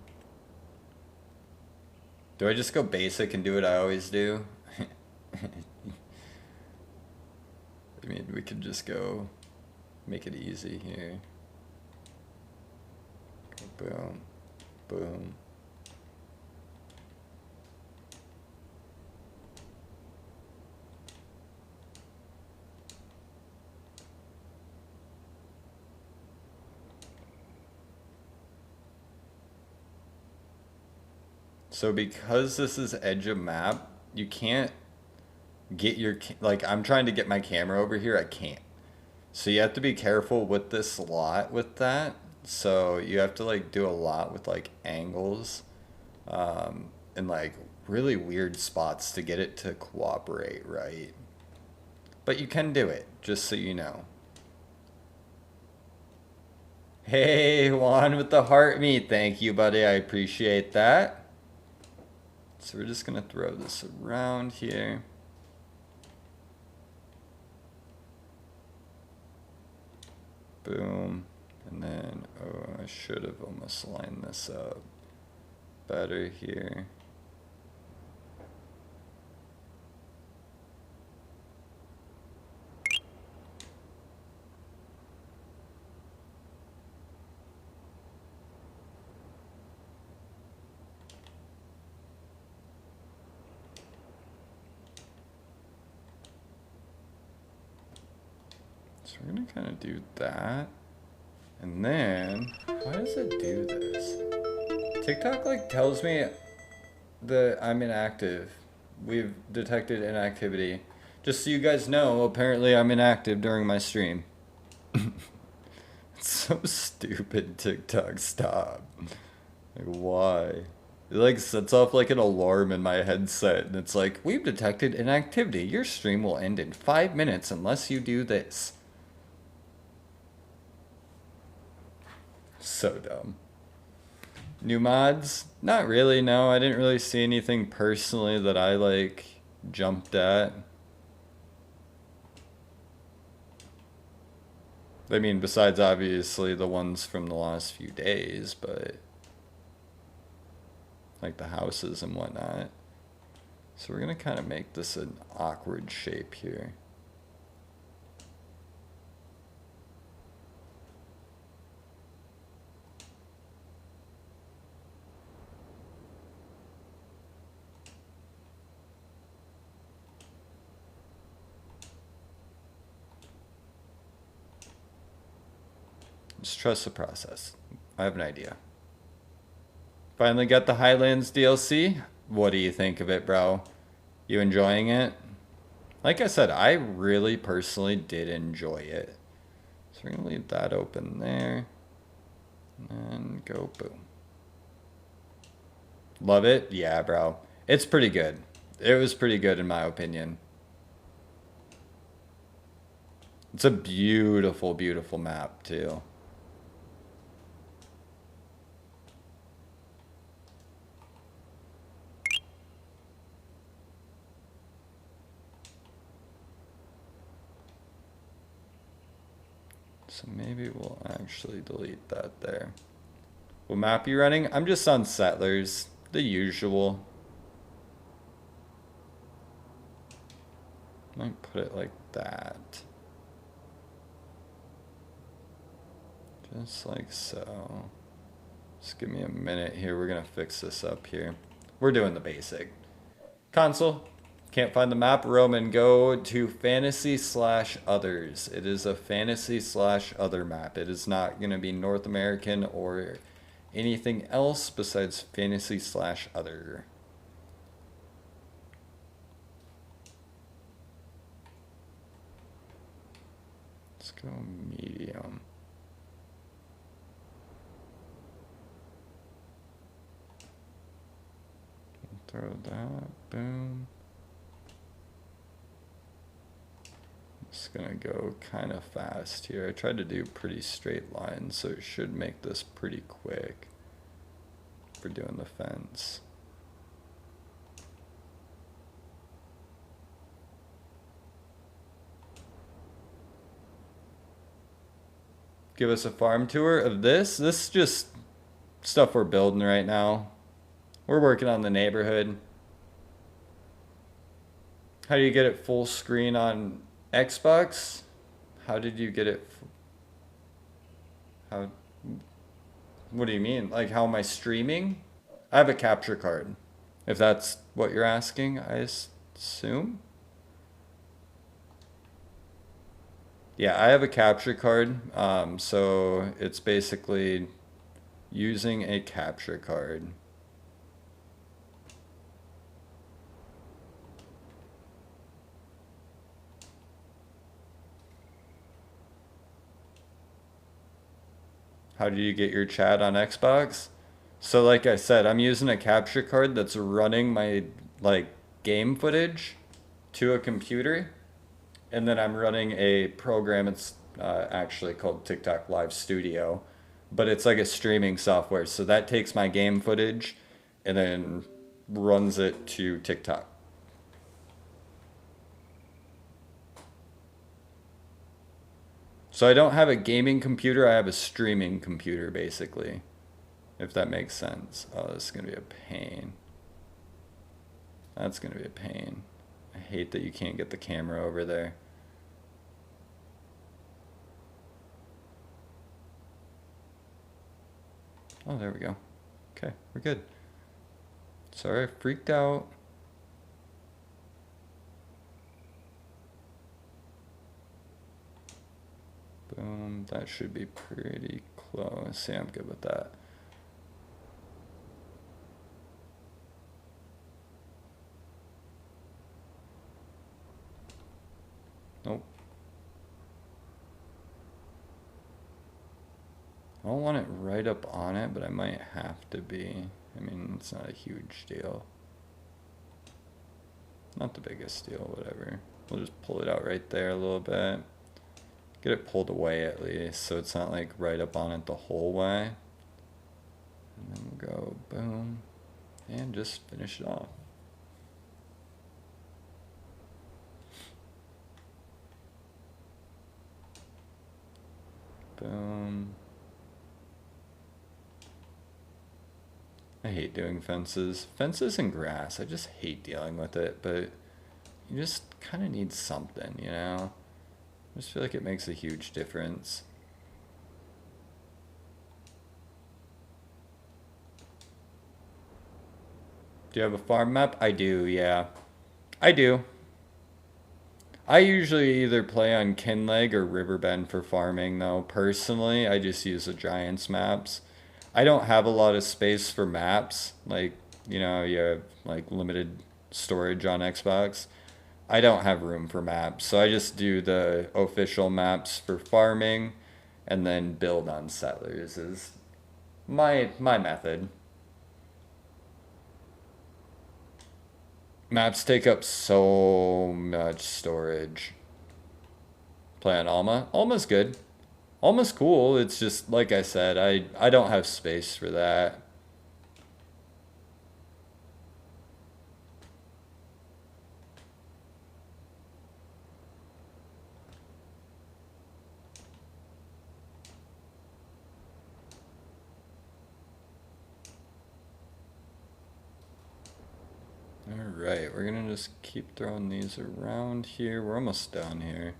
Do I just go basic and do what I always do? I mean, we could just go make it easy here. Boom, boom. So because this is edge of map, you can't get your, like I'm trying to get my camera over here, I can't. So you have to be careful with this lot with that. So you have to like do a lot with like angles and like really weird spots to get it to cooperate, right? But you can do it, just so you know. Hey, Juan with the heart meat. Thank you, buddy. I appreciate that. So we're just gonna throw this around here. Boom. And then, oh, I should have almost lined this up better here. So we're gonna kind of do that. And then, why does it do this? TikTok like tells me that I'm inactive. We've detected inactivity. Just so you guys know, apparently I'm inactive during my stream. It's so stupid, TikTok, stop. Like, why? It like sets off like an alarm in my headset and it's like, we've detected inactivity. Your stream will end in 5 minutes unless you do this. So dumb. New mods? Not really, no. I didn't really see anything personally that I like jumped at. I mean, besides obviously the ones from the last few days, but like the houses and whatnot. So we're gonna kind of make this an awkward shape here. Just trust the process. I have an idea. Finally got the Highlands DLC. What do you think of it, bro? You enjoying it? Like I said, I really personally did enjoy it. So we're gonna leave that open there. And go boom. Love it? Yeah, bro. It's pretty good. It was pretty good in my opinion. It's a beautiful, beautiful map too. So maybe we'll actually delete that there. What map are you running? I'm just on Settlers, the usual. Might put it like that. Just like so. Just give me a minute here. We're gonna fix this up here. We're doing the basic. Console. Can't find the map. Roman, go to fantasy/others. It is a fantasy/other map. It is not gonna be North American or anything else besides fantasy/other. Let's go medium. Throw that, boom. Just gonna go kind of fast here. I tried to do pretty straight lines, so it should make this pretty quick for doing the fence. Give us a farm tour of this. This is just stuff we're building right now. We're working on the neighborhood. How do you get it full screen on Xbox? How did you get it? How? What do you mean? Like, how am I streaming? I have a capture card. If that's what you're asking, I assume. Yeah, I have a capture card. So it's basically using a capture card. How do you get your chat on Xbox? So like I said, I'm using a capture card that's running my like game footage to a computer, and then I'm running a program. It's actually called TikTok Live Studio, but it's like a streaming software. So that takes my game footage and then runs it to TikTok. So I don't have a gaming computer, I have a streaming computer basically, if that makes sense. Oh, this is gonna be a pain. That's gonna be a pain. I hate that you can't get the camera over there. Oh, there we go. Okay, we're good. Sorry, I freaked out. Boom, that should be pretty close. Yeah, I'm good with that. Nope. I don't want it right up on it, but I might have to be. I mean, it's not a huge deal. Not the biggest deal, whatever. We'll just pull it out right there a little bit. Get it pulled away at least, so it's not like right up on it the whole way. And then we'll go boom, and just finish it off. Boom. I hate doing fences. Fences and grass, I just hate dealing with it, but you just kind of need something, you know? I just feel like it makes a huge difference. Do you have a farm map? I do, yeah. I do. I usually either play on Kinleg or Riverbend for farming, though. Personally, I just use the Giants maps. I don't have a lot of space for maps. Like, you know, you have like limited storage on Xbox. I don't have room for maps, so I just do the official maps for farming and then build on Settlers is my method. Maps take up so much storage. Play on Alma. Alma's good. Alma's cool. It's just like I said, I don't have space for that. Alright, we're gonna just keep throwing these around here. We're almost done here.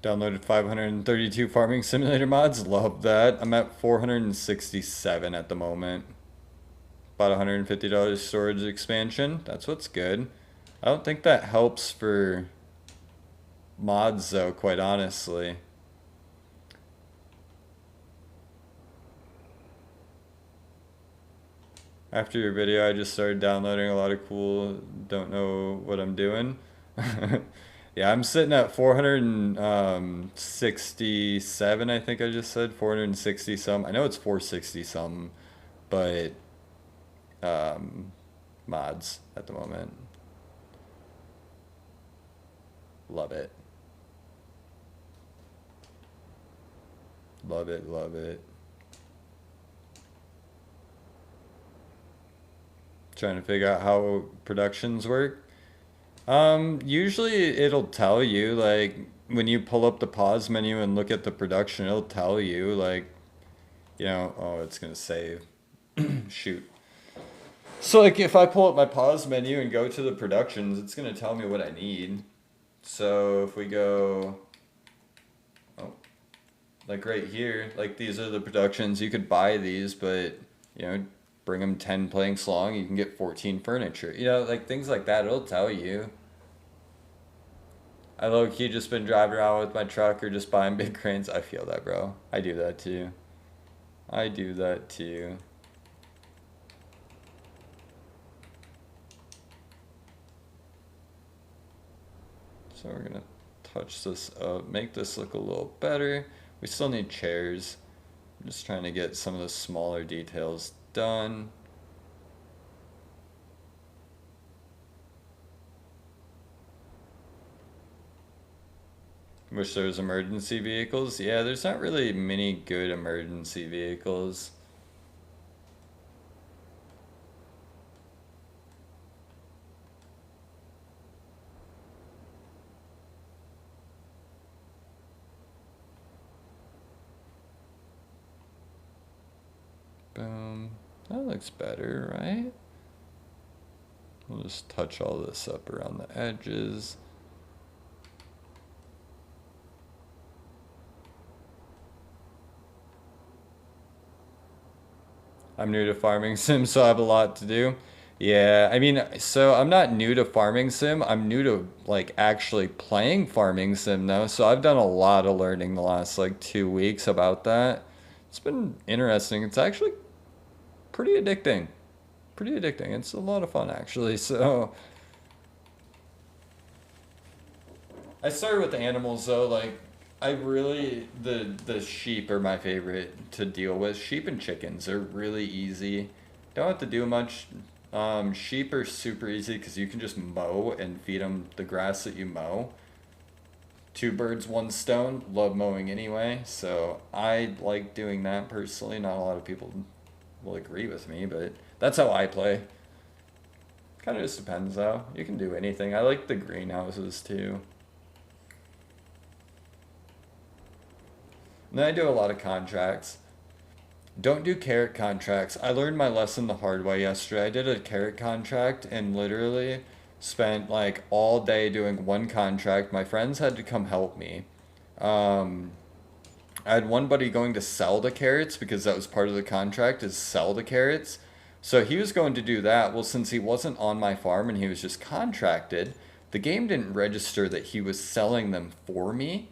Downloaded 532 Farming Simulator mods. Love that. I'm at 467 at the moment. About $150 storage expansion. That's what's good. I don't think that helps for mods though, quite honestly. After your video, I just started downloading a lot of cool, don't know what I'm doing. Yeah, I'm sitting at 467, I think I just said. 460 some. I know it's 460 some, but mods at the moment. Love it. Love it, love it. Trying to figure out how productions work. Usually it'll tell you, like, when you pull up the pause menu and look at the production, it'll tell you, like, you know, oh, it's gonna save. Shoot. So, like, if I pull up my pause menu and go to the productions, it's gonna tell me what I need. So, if we go, oh, like right here, like, these are the productions. You could buy these, but, you know, bring them 10 planks long, you can get 14 furniture. You know, like things like that, it'll tell you. I low-key just been driving around with my truck or just buying big cranes. I feel that, bro. I do that too. I do that too. So we're gonna touch this up, make this look a little better. We still need chairs. I'm just trying to get some of the smaller details done. Wish there was emergency vehicles. Yeah, there's not really many good emergency vehicles. Boom. That looks better, right? We'll just touch all this up around the edges. I'm new to Farming Sim, so I have a lot to do. Yeah, I mean, so I'm not new to Farming Sim. I'm new to, like, actually playing Farming Sim now. So I've done a lot of learning the last, like, 2 weeks about that. It's been interesting. It's actually pretty addicting. Pretty addicting. It's a lot of fun, actually. So I started with the animals, though. Like, I really, the sheep are my favorite to deal with. Sheep and chickens are really easy. Don't have to do much. Sheep are super easy because you can just mow and feed them the grass that you mow. Two birds, one stone. Love mowing anyway, so I like doing that personally. Not a lot of people will agree with me, but that's how I play. Kind of just depends, though. You can do anything. I like the greenhouses too. And then I do a lot of contracts. Don't do carrot contracts. I learned my lesson the hard way yesterday. I did a carrot contract and literally spent like all day doing one contract. My friends had to come help me. I had one buddy going to sell the carrots because that was part of the contract, is sell the carrots. So he was going to do that. Well, since he wasn't on my farm and he was just contracted, the game didn't register that he was selling them for me.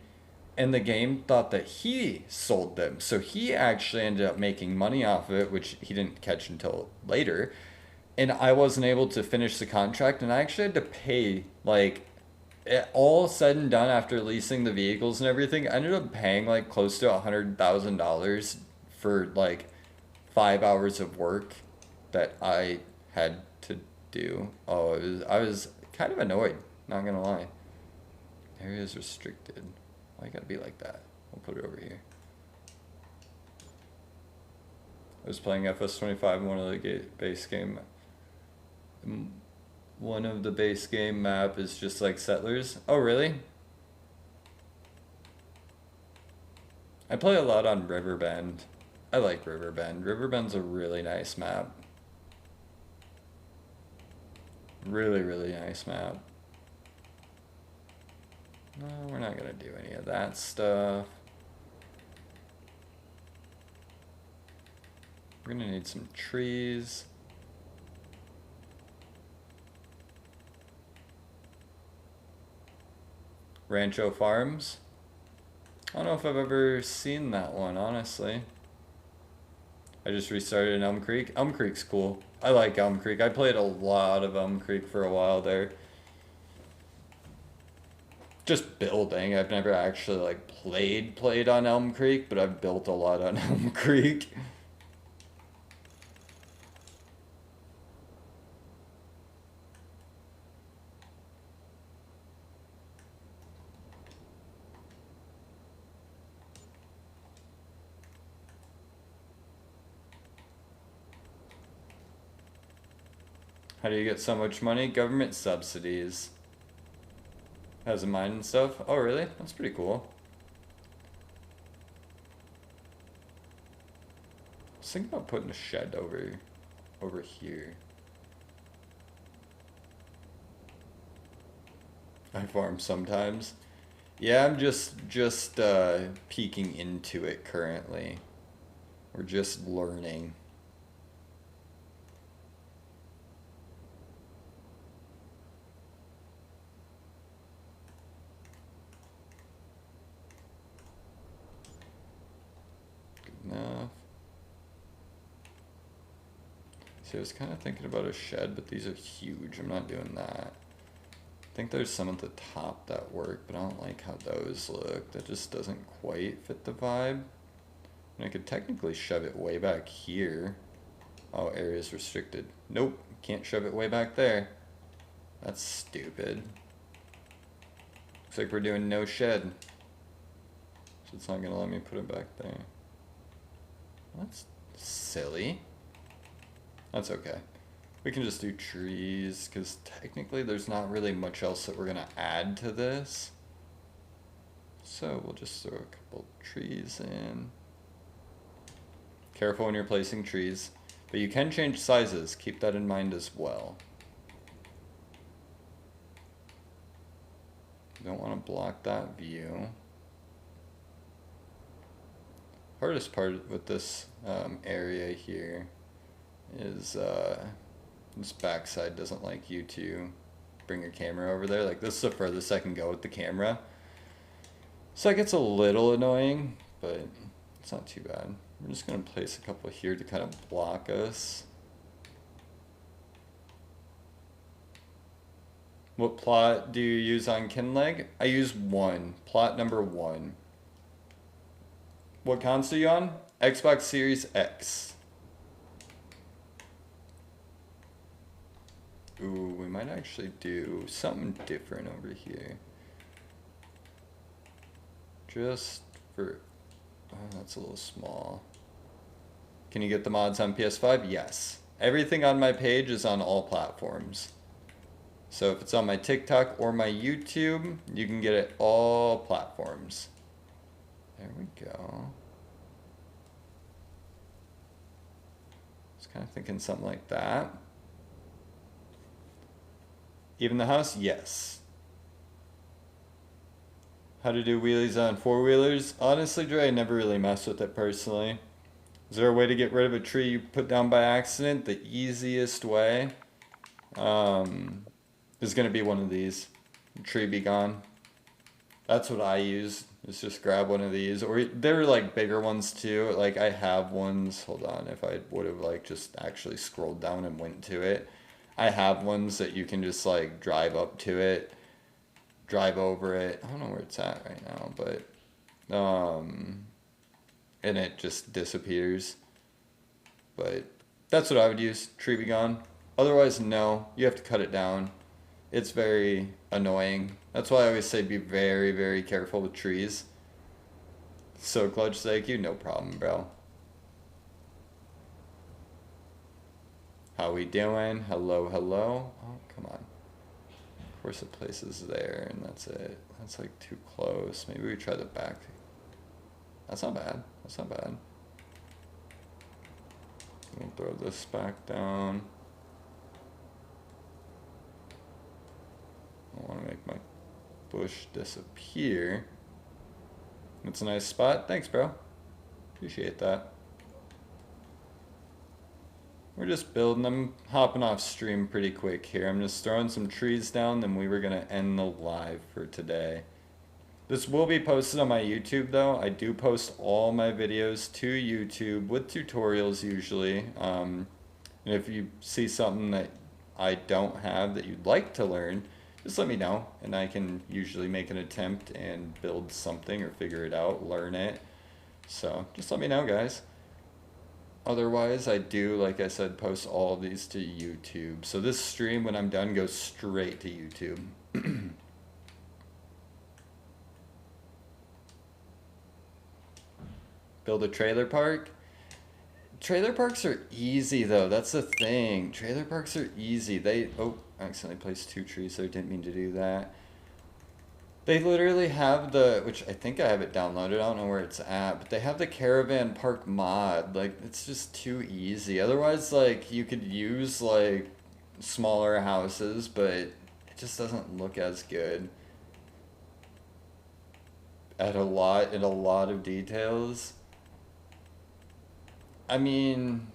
And the game thought that he sold them. So he actually ended up making money off of it, which he didn't catch until later. And I wasn't able to finish the contract, and I actually had to pay, like, all said and done after leasing the vehicles and everything. I ended up paying like close to $100,000 for like 5 hours of work that I had to do. Oh, I was kind of annoyed, not gonna lie. Area is restricted. Why you gotta be like that? We'll put it over here. I was playing FS25 in one of the base game. One of the base game map is just like Settlers. Oh, really? I play a lot on Riverbend. I like Riverbend. Riverbend's a really nice map. Really, really nice map. No, we're not gonna do any of that stuff. We're gonna need some trees. Rancho Farms. I don't know if I've ever seen that one, honestly. I just restarted in Elm Creek. Elm Creek's cool. I like Elm Creek. I played a lot of Elm Creek for a while there. Just building. I've never actually like played on Elm Creek, but I've built a lot on Elm Creek. How do you get so much money? Government subsidies. Has a mine and stuff. Oh, really? That's pretty cool. I was thinking about putting a shed over here. I farm sometimes. Yeah, I'm just peeking into it currently. We're just learning. Enough. See, I was kind of thinking about a shed, but these are huge. I'm not doing that. I think there's some at the top that work, but I don't like how those look. That just doesn't quite fit the vibe. And I could technically shove it way back here. Oh, area's restricted. Nope, can't shove it way back there. That's stupid. Looks like we're doing no shed. So it's not gonna let me put it back there. That's silly. That's okay. We can just do trees, because technically there's not really much else that we're going to add to this. So we'll just throw a couple trees in. Careful when you're placing trees. But you can change sizes. Keep that in mind as well. You don't want to block that view. Hardest part with this area here is this backside doesn't like you to bring your camera over there. Like, this is the furthest I can go with the camera. So that gets a little annoying, but it's not too bad. We're just gonna place a couple here to kind of block us. What plot do you use on Kinleg? I use 1, plot number 1. What console are you on? Xbox Series X. Ooh, we might actually do something different over here. Just for... oh, that's a little small. Can you get the mods on PS5? Yes. Everything on my page is on all platforms. So if it's on my TikTok or my YouTube, you can get it all platforms. There we go. I was kind of thinking something like that. Even the house? Yes. How to do wheelies on four-wheelers? Honestly, Dre, I never really messed with it personally. Is there a way to get rid of a tree you put down by accident? The easiest way is going to be one of these. Tree be gone. That's what I use. Is just grab one of these. Or there are like bigger ones too. Like I have ones. Hold on. If I would have like just actually scrolled down and went to it. I have ones that you can just like drive up to it, drive over it. I don't know where it's at right now, but and it just disappears. But that's what I would use. Tree be gone. Otherwise, no. You have to cut it down. It's very annoying. That's why I always say be very, very careful with trees. So Clutch, thank you. No problem, bro. How we doing? Hello, hello. Oh, come on. Of course the place is there, and that's it. That's like too close. Maybe we try the back. That's not bad. That's not bad. We'll throw this back down. bush disappear. It's a nice spot. Thanks, bro. Appreciate that. We're just building. I'm hopping off stream pretty quick here. I'm just throwing some trees down, then we were going to end the live for today. This will be posted on my YouTube though. I do post all my videos to YouTube with tutorials usually. And if you see something that I don't have that you'd like to learn, just let me know and I can usually make an attempt and build something or figure it out, learn it. So just let me know, guys. Otherwise, I do, like I said, post all of these to YouTube. So this stream, when I'm done, goes straight to YouTube. Build a trailer park? Trailer parks are easy, though. That's the thing. Trailer parks are easy. Oh, I accidentally placed 2 trees, so I didn't mean to do that. They literally have which I think I have it downloaded, I don't know where it's at, but they have the caravan park mod. Like, it's just too easy. Otherwise, like, you could use, like, smaller houses, but it just doesn't look as good in a lot of details. I mean,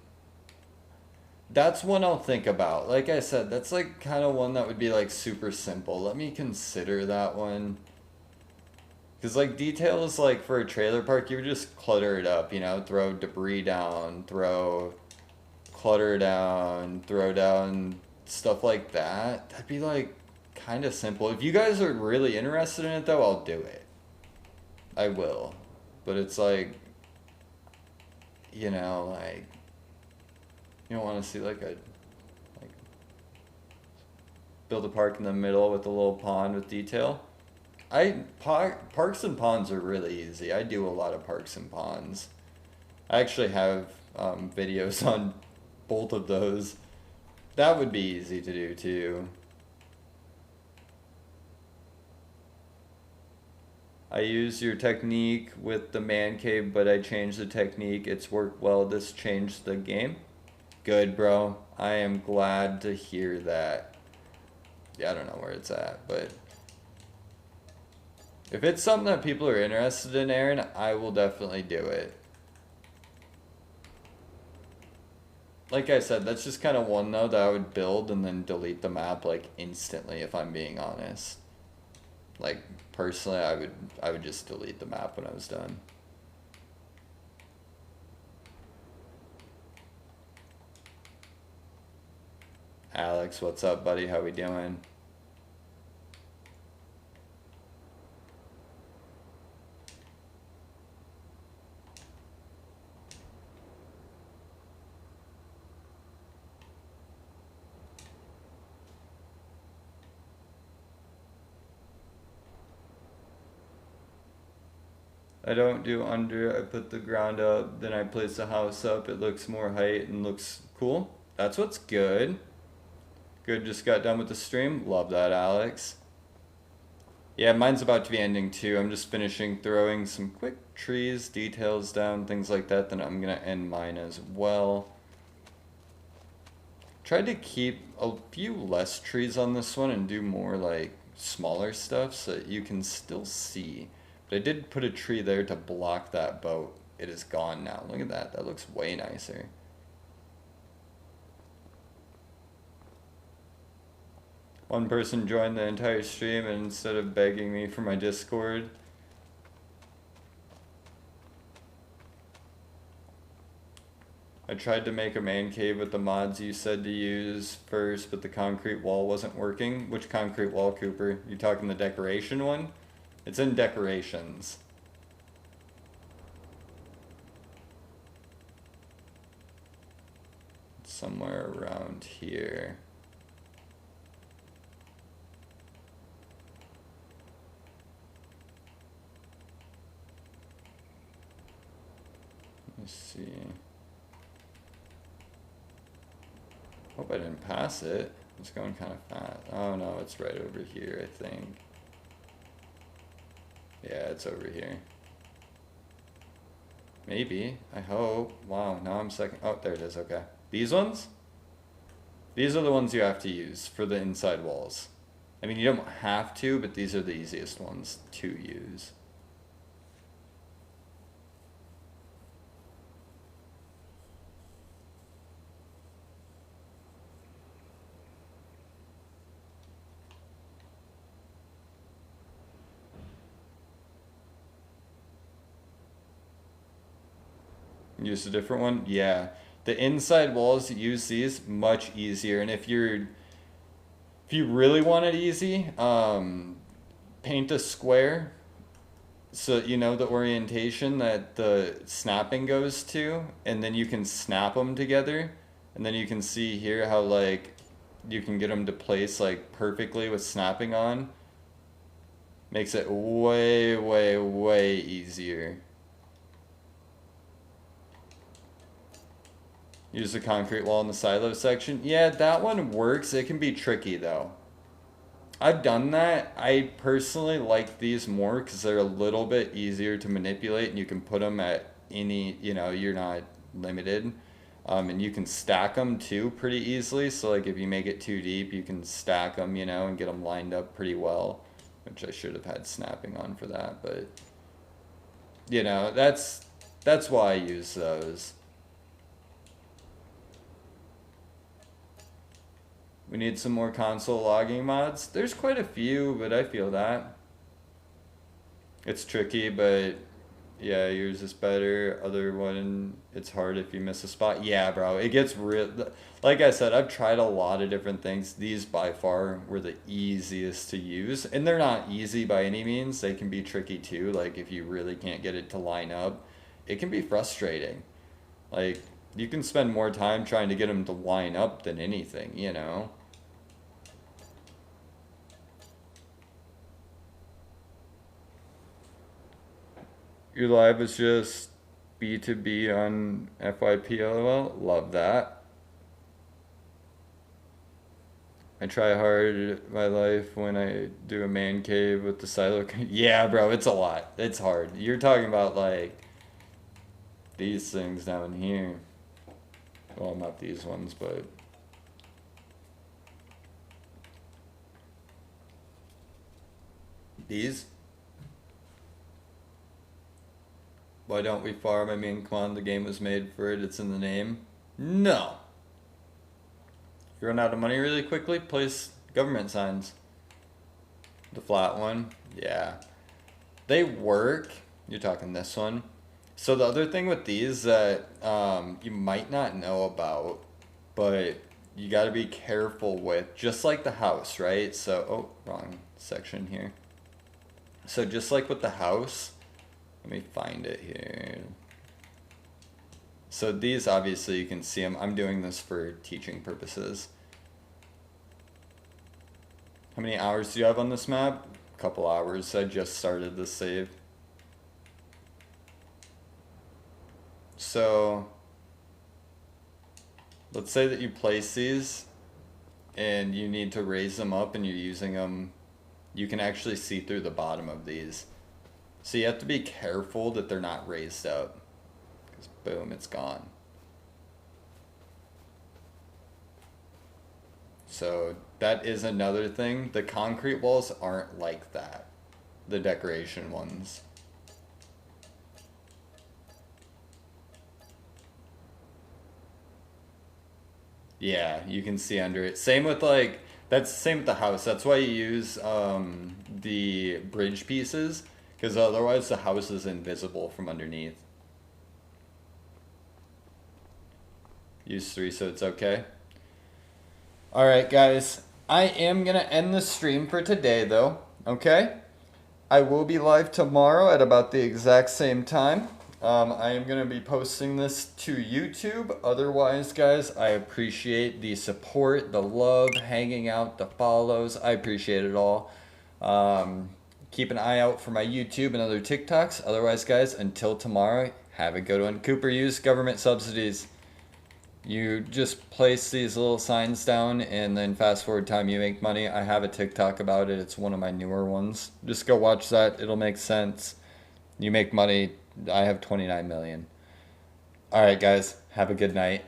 that's one I'll think about. Like I said, that's like kind of one that would be like super simple. Let me consider that one. Because like details like for a trailer park, you would just clutter it up, you know, throw debris down, throw clutter down, throw down stuff like that. That'd be like kind of simple. If you guys are really interested in it though, I'll do it. I will. But it's like, you know, like, you don't want to see like build a park in the middle with a little pond with detail. Parks and ponds are really easy. I do a lot of parks and ponds. I actually have videos on both of those. That would be easy to do too. I use your technique with the man cave, but I changed the technique. It's worked well. This changed the game. Good, bro. I am glad to hear that. Yeah, I don't know where it's at, but if it's something that people are interested in, Aaron, I will definitely do it. Like I said, that's just kind of one though that I would build and then delete the map like instantly if I'm being honest. Like personally, I would just delete the map when I was done. Alex, what's up, buddy? How we doing? I don't do under, I put the ground up, then I place the house up, it looks more height and looks cool. That's what's good. Good, just got done with the stream. Love that, Alex. Yeah, mine's about to be ending too. I'm just finishing throwing some quick trees, details down, things like that, then I'm gonna end mine as well. Tried to keep a few less trees on this one and do more like smaller stuff so that you can still see. But I did put a tree there to block that boat. It is gone now. Look at that. That looks way nicer. One person joined the entire stream and instead of begging me for my Discord, I tried to make a man cave with the mods you said to use first, but the concrete wall wasn't working. Which concrete wall, Cooper? You talking the decoration one? It's in decorations. It's somewhere around here. Let's see. Hope I didn't pass it. It's going kind of fast. Oh no, it's right over here, I think. Yeah, it's over here. Maybe. I hope. Wow, now I'm second. Oh, there it is. Okay. These ones? These are the ones you have to use for the inside walls. I mean, you don't have to, but these are the easiest ones to use. Use a different one? Yeah. The inside walls, use these, much easier. And if you really want it easy, paint a square so you know the orientation that the snapping goes to, and then you can snap them together, and then you can see here how like you can get them to place like perfectly with snapping on. Makes it way, way, way easier. Use the concrete wall in the silo section. Yeah, that one works. It can be tricky though. I've done that. I personally like these more because they're a little bit easier to manipulate, and you can put them at any, you know, you're not limited. And you can stack them too pretty easily. So like if you make it too deep, you can stack them, you know, and get them lined up pretty well, which I should have had snapping on for that. But, you know, that's why I use those. We need some more console logging mods. There's quite a few, but I feel that. It's tricky, but yeah, yours is better. Other one, it's hard if you miss a spot. Yeah, bro, it gets real. Like I said, I've tried a lot of different things. These by far were the easiest to use. And they're not easy by any means. They can be tricky too. Like if you really can't get it to line up, it can be frustrating. Like you can spend more time trying to get them to line up than anything, you know? Your live is just B2B on FYP, LOL. Love that. I try hard my life when I do a man cave with the silo. Yeah, bro, it's a lot. It's hard. You're talking about like these things down here. Well, not these ones, but these. Why don't we farm? I mean, come on, the game was made for it. It's in the name. No. You run out of money really quickly, place government signs. The flat one, yeah. They work. You're talking this one. So the other thing with these that you might not know about, but you got to be careful with, just like the house, right? So, oh, wrong section here. So just like with the house, let me find it here. So these, obviously you can see them. I'm doing this for teaching purposes. How many hours do you have on this map? A couple hours. I just started the save. So let's say that you place these and you need to raise them up and you're using them. You can actually see through the bottom of these. So you have to be careful that they're not raised up. Because boom, it's gone. So that is another thing. The concrete walls aren't like that. The decoration ones. Yeah, you can see under it. Same with like, that's the same with the house. That's why you use the bridge pieces. Because otherwise the house is invisible from underneath. Use 3 so it's okay. Alright guys, I am going to end the stream for today though, okay? I will be live tomorrow at about the exact same time. I am going to be posting this to YouTube. Otherwise, guys, I appreciate the support, the love, hanging out, the follows. I appreciate it all. Keep an eye out for my YouTube and other TikToks. Otherwise, guys, until tomorrow, have a good one. Cooper, use government subsidies. You just place these little signs down and then fast forward time you make money. I have a TikTok about it. It's one of my newer ones. Just go watch that. It'll make sense. You make money. I have 29 million. All right, guys. Have a good night.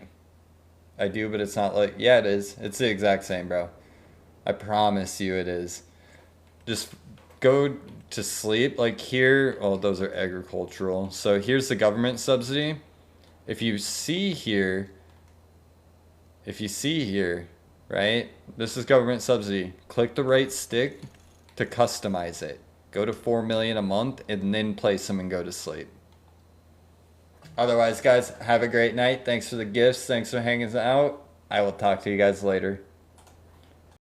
I do, but it's not like... Yeah, it is. It's the exact same, bro. I promise you it is. Just go to sleep. Like here, oh, those are agricultural. So here's the government subsidy. If you see here, right? This is government subsidy. Click the right stick to customize it. Go to 4 million a month and then place them and go to sleep. Otherwise, guys, have a great night. Thanks for the gifts. Thanks for hanging out. I will talk to you guys later.